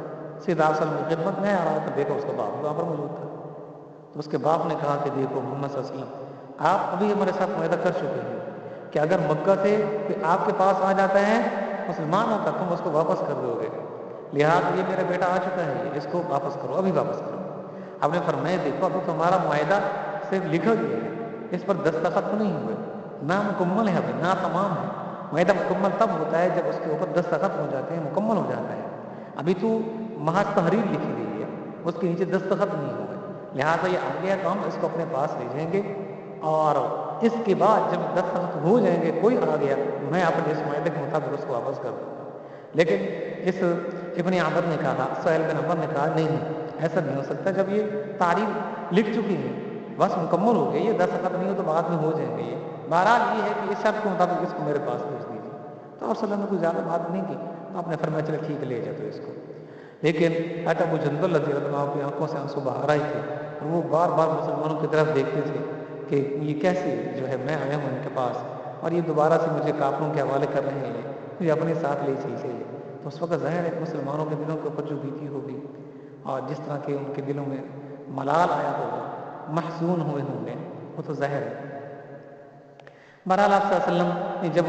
سیدھا آپ صلی اللہ علیہ وسلم کی خدمت میں آ رہا تھا، دیکھا اس کا باپ وہاں پر موجود تھا۔ تو اس کے باپ نے کہا کہ دیکھو محمد صلی اللہ علیہ وسلم آپ ابھی ہمارے ساتھ معاہدہ کر چکے ہیں کہ اگر مکہ سے آپ کے پاس آ جاتا ہے مسلمان ہوتا تم اس کو واپس کر دو گے، لہٰذا یہ میرا بیٹا آ چکا ہے اس کو واپس کرو، ابھی واپس کرو۔ آپ نے فرمایا دیکھو ابھی تو ہمارا معاہدہ صرف لکھا گیا ہے، اس پر دستخط نہیں ہوئے، نہ مکمل ہے ابھی، نہ تمام ہے۔ معاہدہ مکمل تب ہوتا ہے جب اس کے اوپر دستخط ہو جاتے ہیں، مکمل ہو جاتا ہے۔ ابھی تو محض تحریر لکھی گئی ہے، اس کے نیچے دستخط نہیں ہوئے، لہٰذا یہ آ گیا تو ہم اس کو اپنے پاس لے جائیں گے، اور اس کے بعد جب دستخط ہو جائیں گے کوئی آ گیا میں اپنے اس معاہدے کے مطابق اس کو واپس کر دوں گا۔ لیکن اس ابن عمر نے کہا، سہیل بن عمر نے کہا نہیں ایسا نہیں ہو سکتا، جب یہ تاریخ لکھ چکی ہے بس مکمل ہو گئی، یہ دستخط نہیں ہو تو بعد میں ہو جائیں گے۔ یہ بہرحال یہ ہے کہ اس شرط کے مطابق اس کو میرے پاس بھیج دیجیے۔ تو آپ صلی اللہ علیہ وسلم نے کوئی زیادہ بات نہیں کی، تو آپ نے فرمایا چلے ٹھیک ہے لے جاؤ اس کو۔ لیکن حضرت ابو جندل رضی اللہ عنہ کی آنکھوں سے آنسو بہا رہے تھے، اور وہ بار بار مسلمانوں کی طرف دیکھتے تھے کہ یہ کیسے جو ہے میں آیا ہوں ان کے پاس اور یہ دوبارہ سے مجھے کافروں کے حوالے کر رہے ہیں، مجھے اپنے ساتھ لے چلتے ہیں۔ تو اس وقت ظاہر ہے مسلمانوں کے دلوں کے اوپر جو بیتی ہوگی اور جس طرح کے ان کے دلوں میں ملال آیا ہوگا، محزون ہوئے ہوں گے، وہ تو ظاہر ہے۔ بہرحال آپ صلی اللہ علیہ وسلم نے جب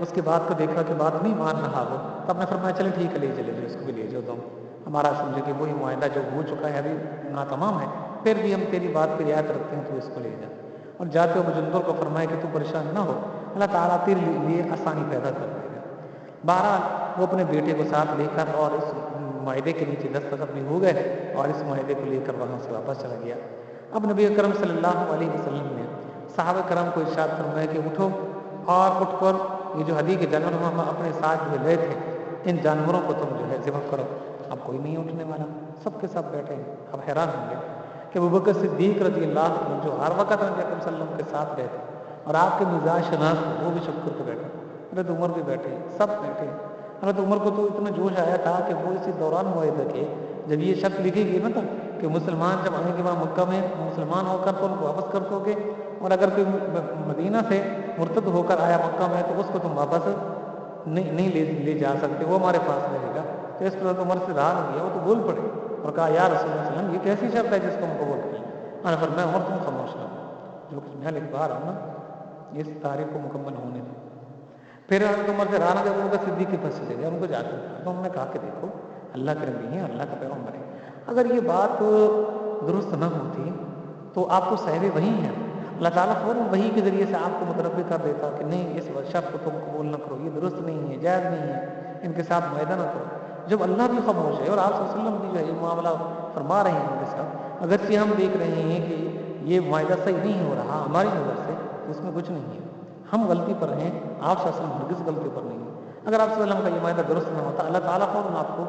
اس کی بات کو دیکھا کہ بات نہیں مان رہا وہ، تو آپ نے فرمایا چلے ٹھیک ہے لے چلے جو اس کو بھی لے جاؤ تم، ہمارا سمجھے کہ وہی معاہدہ جو ہو چکا ہے ابھی ناتمام ہے، پھر بھی ہم تیری بات کی رعایت رکھتے ہیں تو اس کو لے جا۔ اور جاتے ہو بجندر کو فرمایا کہ تو پریشان نہ ہو، اللہ تعالیٰ تیرے لیے آسانی پیدا کر دے گا۔ بہرحال وہ اپنے بیٹے کو ساتھ لے کر اور اس معاہدے کے نیچے دستخط بھی ہو گئے اور اس معاہدے کو لے کر وہاں سے واپس چلا گیا۔ اب نبی اکرم صلی اللہ علیہ وسلم نے صحابہ کرام کو ارشاد فرمایا کہ اٹھو اور اٹھ کر یہ جو ہدی کے جانور ہم اپنے ساتھ جو لے تھے ان جانوروں کو تم جو ہے ذبح کرو۔ اب کوئی نہیں اٹھنے والا، سب کے سب بیٹھے ہیں۔ اب حیران ہوں گے کہ ابوبکر صدیق رضی اللہ عنہ جو ہر وقت نبی اکرم صلی اللہ علیہ وسلم کے ساتھ رہتے اور آپ کے مزاج شناس وہ بھی شکر پہ بیٹھے، حضرت عمر بھی بیٹھے، سب بیٹھے۔ حضرت عمر کو تو اتنا جوش آیا تھا کہ وہ اسی دوران معاہدے کے جب یہ شرط لکھی گئی نا تھا کہ مسلمان جب آئیں گے وہاں مکہ میں مسلمان ہو کر تو ان کو واپس کر دو گے، اور اگر کوئی مدینہ سے مرتد ہو کر آیا مکہ میں تو اس کو تم واپس نہیں لے جا سکتے، وہ ہمارے پاس رہے گا۔ تو اس پر عمر سے رہا نہیں گیا، وہ تو بول پڑے اور کہا یا رسول اللہ صلی اللہ علیہ وسلم یہ کیسی شرط ہے جس کو ہم قبول کریں؟ میں نے فرمایا عمر تم خاموش رہو، جو کچھ میں لکھوا رہا ہوں نا اس تاریخ کو مکمل ہونے دو۔ پھر حضرت عمر سے رہا نہ گیا، وہ صدیق کے پاس چلے گئے، ان کو جا کر تو انہوں نے کہا کہ دیکھو اللہ کے نبی ہیں، اللہ کا پیغمبر ہے، اگر یہ بات درست نہ ہوتی تو آپ کو صاحب وحی ہیں، اللہ تعالیٰ فوراً وحی کے ذریعے سے آپ کو متنبہ کر دیتا کہ نہیں اس شرط کو تم قبول نہ کرو، یہ درست نہیں ہے، جائز نہیں ہے، ان کے ساتھ معاہدہ نہ کرو۔ جب اللہ بھی خاموش ہے اور آپ صلی اللہ علیہ وسلم بھی جو ہے یہ معاملہ فرما رہے ہیں ان کے ساتھ، اگرچہ ہم دیکھ رہے ہیں کہ یہ معاہدہ صحیح نہیں ہو رہا ہماری نظر سے، تو اس میں کچھ نہیں ہے، ہم غلطی پر ہیں، آپ صلی اللہ علیہ وسلم ہرگز غلطی پر نہیں ہے۔ اگر آپ صلی اللہ علیہ وسلم کا یہ معاہدہ درست نہ ہوتا اللہ تعالیٰ فوراً آپ کو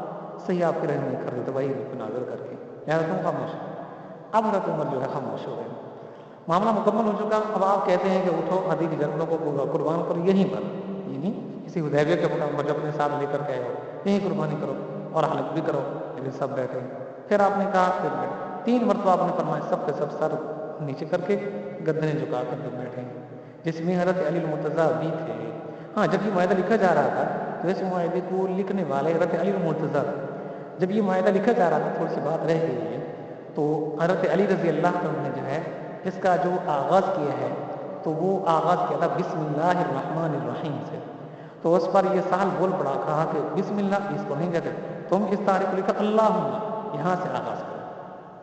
صحیح آپ کی رہنمائی کر دیتا وہی کو نازل کر کے، لہٰذا تم خاموش۔ اب حضرت عمر جو ہے خاموش ہو گئے، معاملہ مکمل ہو چکا۔ اب آپ کہتے ہیں کہ اٹھو ہدی کے جانوروں کو قربان کرو یہیں پر، یعنی کسی حدیبیہ کے مقام پر جو اپنے ساتھ لے کر کے آئے ہو یہیں قربانی کرو اور حلق بھی کرو، لیکن سب بیٹھے۔ پھر آپ نے کہا پھر بیٹھے 3 مرتبہ آپ نے فرمایا، سب کے سب سر نیچے کر کے گردنیں جھکا کر کے بیٹھے، جس میں حضرت علی المرتضیٰ بھی تھے۔ ہاں جب یہ معاہدہ لکھا جا رہا تھا تو اس معاہدے کو لکھنے والے حضرت علی المرتضیٰ، جب یہ معاہدہ لکھا جا رہا تھا تھوڑی سی بات رہ گئی ہے، تو حضرت علی رضی اللہ عنہ نے جو ہے اس کا جو آغاز کیا ہے تو وہ آغاز کیا تھا بسم اللہ الرحمن الرحیم سے، تو اس پر یہ سال بول پڑا، کہا کہ بسم اللہ اس کو نہیں کہتے، تم اس تاریخ کو لکھا اللہم یہاں سے آغاز کرو،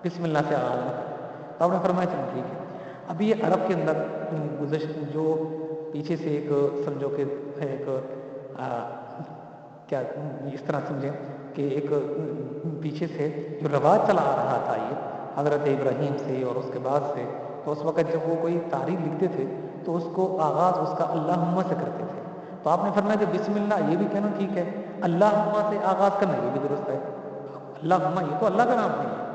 بسم اللہ سے آغاز نہ کرو۔ تو آپ نے فرمایا چلو ٹھیک ہے۔ ابھی یہ عرب کے اندر گزشت جو پیچھے سے ایک سمجھو کہ ایک کیا اس طرح سمجھیں کہ ایک پیچھے سے جو رواج چلا آ رہا تھا یہ حضرت ابراہیم سے اور اس کے بعد سے، تو اس وقت جب وہ کوئی تاریخ لکھتے تھے تو اس کو آغاز اس کا اللہم سے کرتے تھے، تو آپ نے فرمایا کہ بسم اللہ یہ بھی کہنا ٹھیک ہے، اللہم سے آغاز کرنا یہ بھی درست ہے، اللہم یہ تو اللہ کا نام نہیں ہے،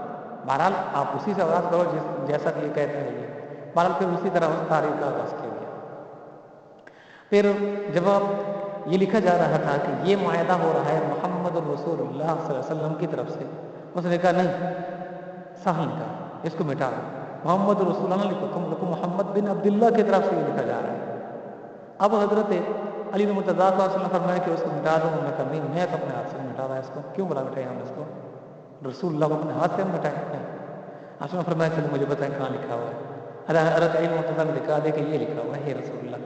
بہرحال آپ اسی سے آغاز کرو جیسا کہ یہ کہتے ہیں یہ، بہرحال پھر اسی طرح اس تاریخ کا آغاز کیا گیا۔ پھر جب یہ لکھا جا رہا تھا کہ یہ معاہدہ ہو رہا ہے محمد الرسول اللہ صلی اللہ علیہ وسلم کی طرف سے، اس نے کہا نہیں سہل نے کہا اس کو مٹا دو، محمد رسول اللہ لکھو، تم لکھو محمد بن عبداللہ کی طرف سے یہ لکھا جا رہا ہے۔ اب حضرت علی نے مرتضیٰ صلی اللہ علیہ وسلم فرمایا کہ اس کو مٹا دوں. انہوں نے کہا نہیں میں تو اپنے ہاتھ سے نہیں مٹا رہا اس کو. کیوں بلا مٹائے ہم اس کو؟ رسول اللہ کو اپنے ہاتھ سے ہم مٹائیں. آپ نے فرمایا چلو مجھے بتائیں کہاں لکھا ہوا ہے. حضرت علی مرتضیٰ نے دکھا دے کہ یہ لکھا ہوا ہے یہ رسول اللہ.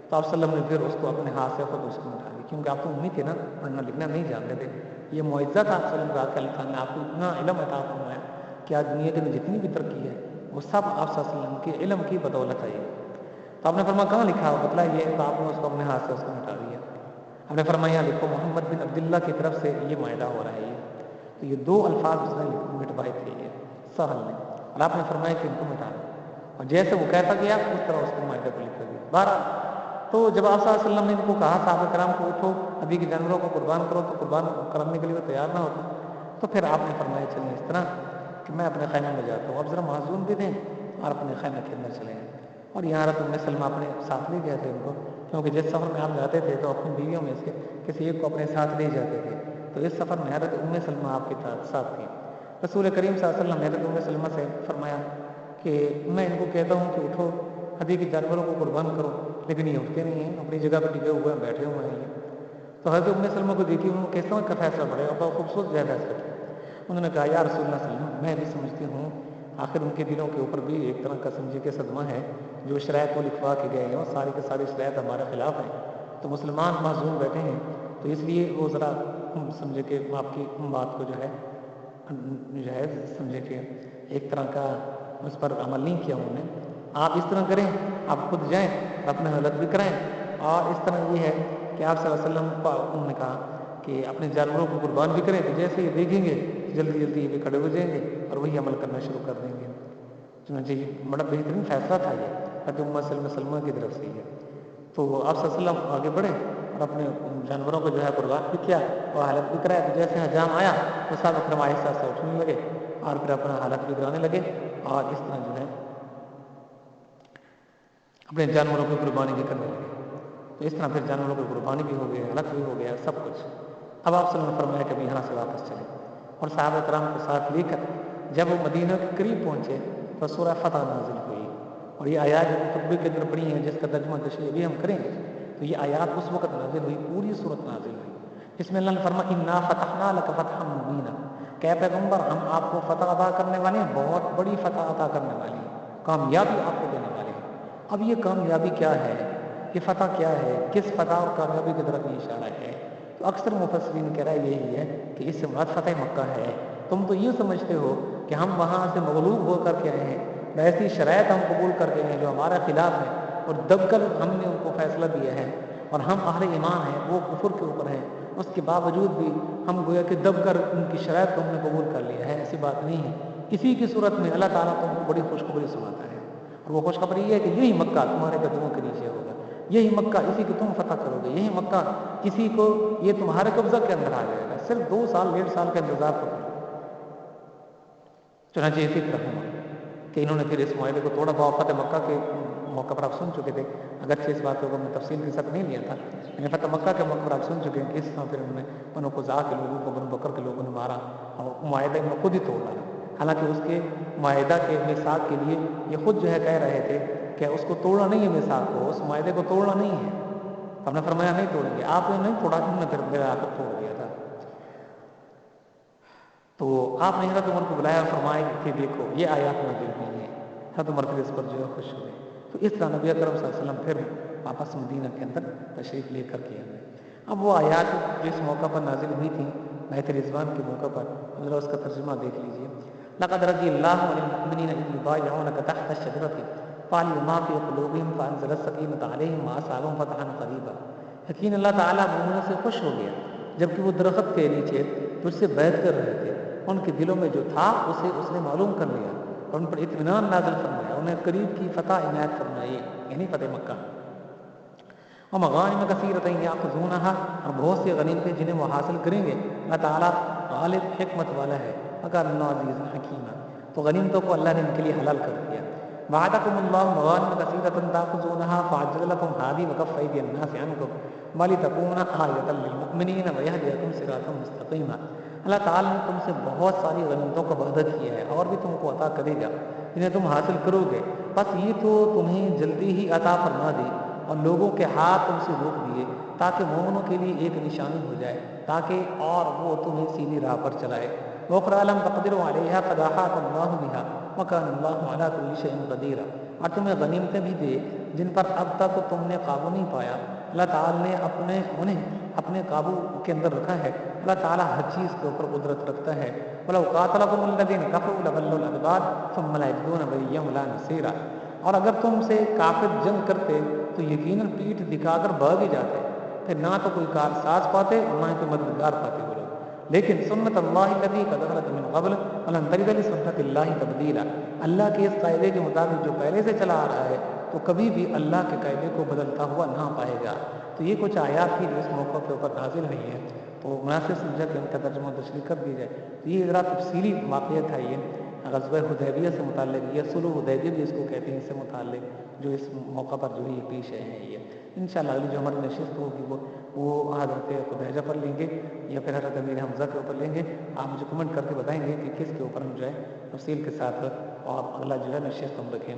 تو آپ صلی اللہ علیہ وسلم نے پھر اس کو اپنے ہاتھ سے خود اس کو مٹا دی. کیونکہ آپ تو امید تھے نا, پڑھنا لکھنا نہیں جانتے تھے. یہ معجزہ تھا آپ صلی اللہ علیہ وسلم نے آپ کو اتنا علم عطا فرمایا کہ آج دنیا کے میں جتنی بھی ترقی ہے وہ سب آپ صلی اللہ علیہ وسلم کے علم کی بدولت ہے. تو آپ نے فرمایا کہاں لکھا ہوا بتلائیے. تو آپ نے اس کو اپنے ہاتھ سے اس کو مٹا دیا. آپ نے فرمایا یہاں لکھو محمد بن عبداللہ کی طرف سے یہ معاہدہ ہو رہا ہے. تو یہ دو الفاظ اس نے مٹوائے تھے یہ سہل نے, اور آپ نے فرمایا کہ ان کو مٹا دو. اور جیسے وہ کہتا گیا اس طرح اس کو معاہدے کو لکھا گیا. بہرحال تو جب آپ صلی اللہ علیہ وسلم نے ان کو کہا صحابہ کرام کو اٹھو ابھی کے جانوروں کو قربان کرو, تو قربان کرنے کے لیے وہ تیار نہ ہوتے. تو پھر آپ نے فرمایا چلیں اس طرح کہ میں اپنے خیمے میں جاتا ہوں, اب ذرا معذون بھی دیں اور اپنے خیمے کے اندر چلے جائیں. اور یہاں حضرت ام سلمہ اپنے ساتھ لے گئے تھے ان کو, کیونکہ جس سفر میں آپ جاتے تھے تو اپنی بیویوں میں سے کسی ایک کو اپنے ساتھ لے جاتے تھے. تو اس سفر میں حضرت ام سلمہ آپ کے ساتھ تھی. رسول کریم صلی اللہ علیہ وسلم نے حضرت ام سلمہ سے فرمایا کہ میں ان کو کہتا ہوں کہ اٹھو ہدی کے جانوروں کو قربان کرو, لیکن یہ اٹھتے نہیں ہیں, اپنی جگہ پہ ٹکے ہوئے ہیں, بیٹھے ہوئے ہیں. تو حضرت ام سلمہ کو دیکھی انہوں نے کس طرح کا فیصلہ پڑے اور بہت خوبصورت جو ہے فیصلہ کیا. انہوں نے کہا یا رسول اللہ صلی اللہ علیہ وسلم میں بھی سمجھتی ہوں آخر ان کے دلوں کے اوپر بھی ایک طرح کا سمجھے کہ صدمہ ہے. جو شرائط کو لکھوا کے گئے ہیں اور ساری کے ساری شرائط ہمارے خلاف ہیں, تو مسلمان معذور بیٹھے ہیں, تو اس لیے وہ ذرا سمجھے کہ آپ کی بات کو جو ہے سمجھے کہ ایک طرح کا اس پر عمل نہیں کیا انہوں نے. آپ اس طرح کریں, آپ خود جائیں اپنے حالت بھی کرائیں, اور اس طرح یہ ہے کہ آپ صلی اللہ علیہ وسلم کو انہوں نے کہا کہ اپنے جانوروں کو قربان بھی کریں. تو جیسے یہ دیکھیں گے جلدی جلدی یہ بھی کھڑے ہو جائیں گے اور وہی عمل کرنا شروع کر دیں گے. چنانچہ یہ بڑا بہترین فیصلہ تھا یہ حضرت ام سلمہ کی طرف سے یہ. تو آپ صلی اللہ علیہ وسلم آگے بڑھے اور اپنے جانوروں کو جو ہے قربان بھی کیا اور حالت بھی کرایا. تو جیسے حجام آیا تو سب اکرم آہستہ آہستہ اٹھنے لگے اور پھر اپنا حالت بھی کرانے لگے, اور اس طرح جو ہے اپنے جانوروں کی قربانی بھی کرنے لگے. تو اس طرح پھر جانوروں کی قربانی بھی ہو گئی, حالت بھی ہو گیا, سب کچھ. اب آپ صلی اللہ علیہ وسلم نے فرمایا کہ ابھی یہاں سے واپس چلے, اور صحابہ کرام کو ساتھ لے کر جب وہ مدینہ کے قریب پہنچے تو سورہ فتح نازل ہوئی. اور یہ آیات جو خطبے کے اندر پڑھی ہیں جس کا ترجمہ تشریح بھی ہم کریں گے, تو یہ آیات اس وقت نازل ہوئی, پوری صورت نازل ہوئی. اس میں اللہ نے فرمایا انا فتحنا لک فتحا مبینا, کہ پیغمبر ہم آپ کو فتح عطا کرنے والے ہیں, بہت بڑی فتح عطا کرنے والے ہیں, کامیابی آپ کو دینے والے ہیں. اب یہ کامیابی کیا ہے, یہ فتح کیا ہے, کس فتح اور کامیابی کی طرف یہ اشارہ ہے؟ تو اکثر مفسرین کہہ رہا ہے یہی ہے کہ اس سے مراد فتح مکہ ہے. تم تو یہ سمجھتے ہو کہ ہم وہاں سے مغلوب ہو کر کے آئے ہیں, ایسی شرائط ہم قبول کر کے ہیں جو ہمارے خلاف ہے, اور دب کر ہم نے ان کو فیصلہ دیا ہے, اور ہم اہل ایمان ہیں, وہ کفر کے اوپر ہیں, اس کے باوجود بھی ہم گویا کہ دب کر ان کی شرائط کو ہم نے قبول کر لیا ہے. ایسی بات نہیں ہے. اسی کی صورت میں اللہ تعالیٰ تم کو بڑی خوشخبری سناتا ہے, اور وہ خوشخبری یہ ہے کہ یہی مکہ تمہارے قدموں کے نیچے ہوگا, یہی مکہ اسی کو تم فتح کرو گے, یہی مکہ کسی کو یہ تمہارے قبضہ کے اندر آ جائے گا. صرف 2 سال 1.5 سال کا انتظار کرو. چنانچہ اسی طرح ہوا کہ انہوں نے پھر اس معاہدے کو توڑا. فتح مکہ کے موقع پر آپ سن چکے تھے, اگرچہ اس بات کو میں تفصیل کے ساتھ نہیں لیا تھا, لیکن فتح مکہ کے موقع پر آپ سن چکے ہیں کہ اس طرح پھر انہوں نے بنو قزاع کے لوگوں کو, بنو بکر کے لوگوں نے مارا اور معاہدے میں خود ہی توڑ ڈالا. حالانکہ اس کے معاہدہ کے میثاق کے لیے یہ خود جو ہے کہہ رہے تھے کہ اس کو توڑنا نہیں ہے, میثاق کو, اس معاہدے کو توڑنا نہیں ہے. ہم نے فرمایا نہیں توڑیں گے. آپ نے نہیں توڑا, انہوں نے پھر میرا آ کر توڑ دیا تھا. تو آپ نے حضرت عمر کو بلایا اور فرمایا کہ دیکھو یہ آیات نازل ہوئی ہیں. حضرت عمر پھر اس پر جو ہے خوش ہوئے. تو اس طرح نبی اکرم صلی اللہ علیہ وسلم پھر واپس مدینہ کے اندر تشریف لے کر کے آئے. اب وہ آیات جس موقع پر نازل ہوئی تھیں بیعت رضوان کے موقع پر, ذرا اس کا ترجمہ دیکھ لیجئے. لقد رضي الله عن المؤمنين إذ يبايعونك تحت الشجرة فعلموا ما في قلوبهم فأنزل السكينة عليهم وأصابهم فتحا قريبا. یقین اللہ تعالیٰ مومنوں سے خوش ہو گیا جبکہ وہ درخت کے نیچے تجھ سے بیعت کر رہے تھے. ان کے دلوں میں جو تھا اسے اس نے معلوم کر لیا اور ان پر اطمینان نازل فرمایا, انہیں قریب کی فتح عنایت فرمائی, یعنی فتح مکہ. اور مغانم کثیرۃ یاخذونھا, اور بہت سی غنیمتیں جنہیں وہ حاصل کریں گے. اللہ تعالیٰ غالب حکمت والا ہے, وکان اللہ عزیز حکیما. تو غنیمتوں کو اللہ نے ان کے لیے حلال کر دیا. وعدکم اللہ مغانم کثیرۃ تاخذونھا فعجل لکم ھذی وکف ایدی الناس عنکم ولتکون آیۃ للمؤمنین ویہدیکم صراطا مستقیما. اللہ تعالیٰ نے تم سے بہت ساری غنیمتوں کا وعدہ کیا ہے اور بھی تم کو عطا کرے گا جنہیں تم حاصل کرو گے. بس یہ تو تمہیں جلدی ہی عطا فرما دی اور لوگوں کے ہاتھ ان سے روک دیے تاکہ مومنوں کے لیے ایک نشانی ہو جائے، تاکہ اور وہ تمہیں سیدھی راہ پر چلائے۔ وَأُخْرَىٰ لَمْ تَقْدِرُوا عَلَيْهَا قَدْ أَحَاطَ اللَّهُ بِهَا وَكَانَ اللَّهُ عَلَىٰ كُلِّ شَيْءٍ قَدِيرًا۔ اور تمہیں غنیمتیں بھی دے جن پر اب تک تم نے قابو نہیں پایا، اللہ تعالیٰ نے انہیں اپنے قابو کے اندر رکھا ہے۔ اللہ تعالیٰ ہر چیز کے اوپر قدرت رکھتا ہے۔ وَلَوْ قَاتَلَكُمُ الَّذِينَ كَفَرُوا لَوَلُّوا الْأَدْبَارَ ثُمَّ لَا يَجِدُونَ وَلِيًّا وَلَا نَصِيرًا۔ اور اگر تم سے کافر جنگ کرتے تو یقیناً پیٹھ دکھا کر بھاگ ہی جاتے، پھر نہ تو کوئی کارساز پاتے اور نہ ہی کوئی مددگار پاتے وہ لوگ۔ لیکن سنت اللہ التي قد خلت من قبل ولن تجد لسنت اللہ تبدیلا۔ اللہ کے اس قاعدے کے مطابق جو پہلے سے چلا آ رہا ہے تو کبھی بھی اللہ کے قاعدے کو بدلتا ہوا نہ پائے گا۔ تو یہ کچھ آیات تھی جو اس موقع کے اوپر نازل ہوئی ہیں، تو مناسب سمجھا کہ ان کا ترجمہ تشریح کر دی جائے۔ تو یہ ذرا تفصیلی واقعہ تھا، یہ غزوہ حدیبیہ سے متعلق، یا صلح حدیبیہ بھی اس کو کہتے ہیں، اس سے متعلق جو اس موقع پر جو یہ پیش آئے ہیں۔ یہ انشاءاللہ اگلی جو ہماری نشست ہوگی وہ حضرت خدیجہ پر لیں گے یا پھر حضرت امیر حمزہ کے اوپر لیں گے۔ آپ مجھے کمنٹ کر کے بتائیں گے کہ کس کے اوپر ہم جو ہے تفصیل کے ساتھ اور اگلا جو ہے نشست ہم رکھیں۔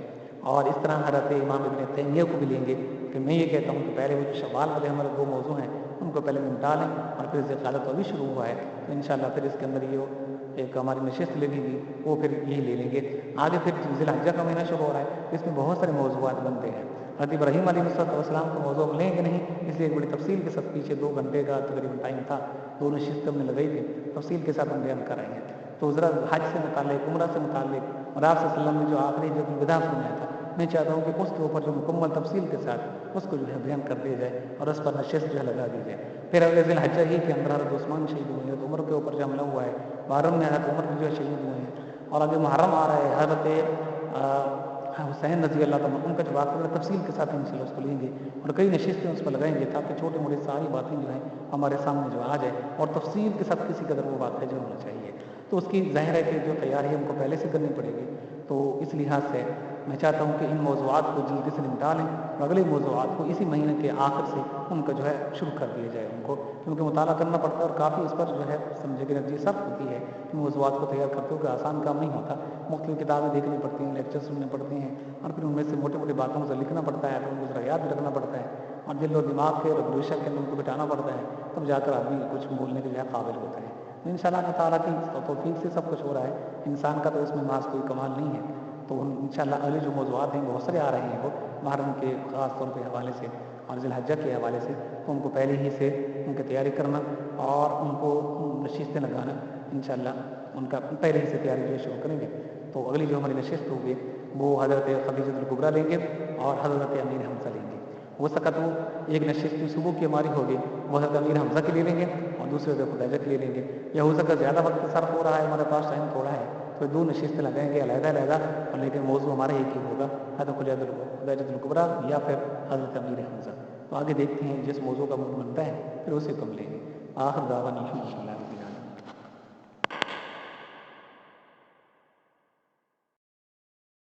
اور اس طرح حضرت امام ابن تیمیہ کو بھی لیں گے کہ میں یہ کہتا ہوں کہ پہلے وہ جو شوال والے ہمارے دو موضوع ہیں ان کو پہلے نمٹا لیں، اور پھر ذکالت ابھی شروع ہوا ہے تو انشاءاللہ پھر اس کے اندر یہ ایک ہماری نشست لگے گی، وہ پھر یہی لے لیں گے۔ آگے پھر ذی الحجہ کا مہینہ شروع ہو رہا ہے، اس میں بہت سارے موضوعات بنتے ہیں۔ حضرت ابراہیم علیہ السلام کا موضوع ہم لیں گے نہیں، اس لیے ایک بڑی تفصیل کے ساتھ پیچھے 2 گھنٹے کا تقریباً ٹائم تھا، 2 نشستیں ہم نے لگائی تھی، تفصیل کے ساتھ ہم بیان کر رہے ہیں۔ تو ذرا حج سے متعلق، عمرہ سے متعلق، اور آپ صلی اللہ علیہ وسلم نے جو آخری جو الوداع فرمایا تھا، میں چاہتا ہوں کہ اس کے اوپر جو مکمل تفصیل کے ساتھ اس کو جو ہے بیان کر دیا جائے اور اس پر نشست جو ہے لگا دی جائے۔ پھر اگلے ذی الحجہ ہی کے اندر حضرت عثمان شہید ہوئے ہیں، حضرت عمر کے اوپر جو حملہ ہوا ہے، محرم میں حضرت عمر جو ہے شہید ہوئے ہیں، اور آگے محرم آ رہا ہے، حضرت حسین رضی اللہ تعالیٰ ان کا جو واقعہ تفصیل کے ساتھ انشاءاللہ اس کو لیں گے اور کئی نشستیں اس پر لگائیں گے تاکہ چھوٹے موٹے ساری باتیں جو ہیں ہمارے سامنے جو آ جائے اور تفصیل کے ساتھ کسی قدر وہ واقعہ جو ہونا چاہیے۔ تو اس کی ظاہر ہے کہ جو تیاری ہے ہم کو پہلے سے کرنی پڑے گی، تو اس لحاظ سے میں چاہتا ہوں کہ ان موضوعات کو جلدی سے نمٹا لیں اور اگلے موضوعات کو اسی مہینے کے آخر سے ان کا جو ہے شروع کر دیا جائے ان کو، کیونکہ مطالعہ کرنا پڑتا ہے اور کافی اس پر جو ہے سمجھے کہ نتیجہ سخت ہوتی ہے کہ موضوعات کو تیار کرتے ہوئے آسان کام نہیں ہوتا، مختلف کتابیں دیکھنی پڑتی ہیں، لیکچر سننے پڑتے ہیں، اور پھر ان میں سے موٹی موٹی باتوں سے لکھنا پڑتا ہے، تو ان کو ذرا یاد بھی رکھنا پڑتا ہے اور دل و دماغ کے ریگولیشن کے اندر ان کو بٹھانا پڑتا ہے، تب جا کر آدمی کچھ بولنے کے جو ہے قابل ہوتا ہے۔ ان شاء اللہ تعالیٰ کی توفیق سے سب کچھ ہو رہا ہے، انسان کا تو اس میں محض کوئی کمال نہیں ہے۔ تو انشاءاللہ اگلے جو موضوعات ہیں بہت سارے آ رہے ہیں وہ محرم کے خاص طور پہ حوالے سے اور ذی الحجہ کے حوالے سے، تو ان کو پہلے ہی سے ان کی تیاری کرنا اور ان کو نشستیں لگانا، انشاءاللہ ان کا پہلے ہی سے تیاری جو ہے شروع کریں گے۔ تو اگلی جو ہماری نشست ہوگی وہ حضرت خدیجہ الکبریٰ لیں گے اور حضرت امیر حمزہ لیں گے۔ ہو سکا تو ایک نشست صبح کی ہماری ہوگی وہ حضرت امیر حمزہ کے لیے لیں گے اور دوسرے حضرت خدیجہ کے لیے لیں گے، یا ہو سکا زیادہ وقت صرف ہو رہا ہے، ہمارے پاس ٹائم تھوڑا ہے، تو 2 نشستیں لگائیں گے علیحدہ علیحدہ، اور لیکن موضوع ہمارا ایک ہی ہوگا، حضرت خدیجہ الکبریٰ یا پھر حضرت امیر حمزہ۔ تو آگے دیکھتے ہیں جس موضوع کا موضوع بنتا ہے پھر اسی کو ہم لیں گے۔ آخر دعوانا الحمدللہ۔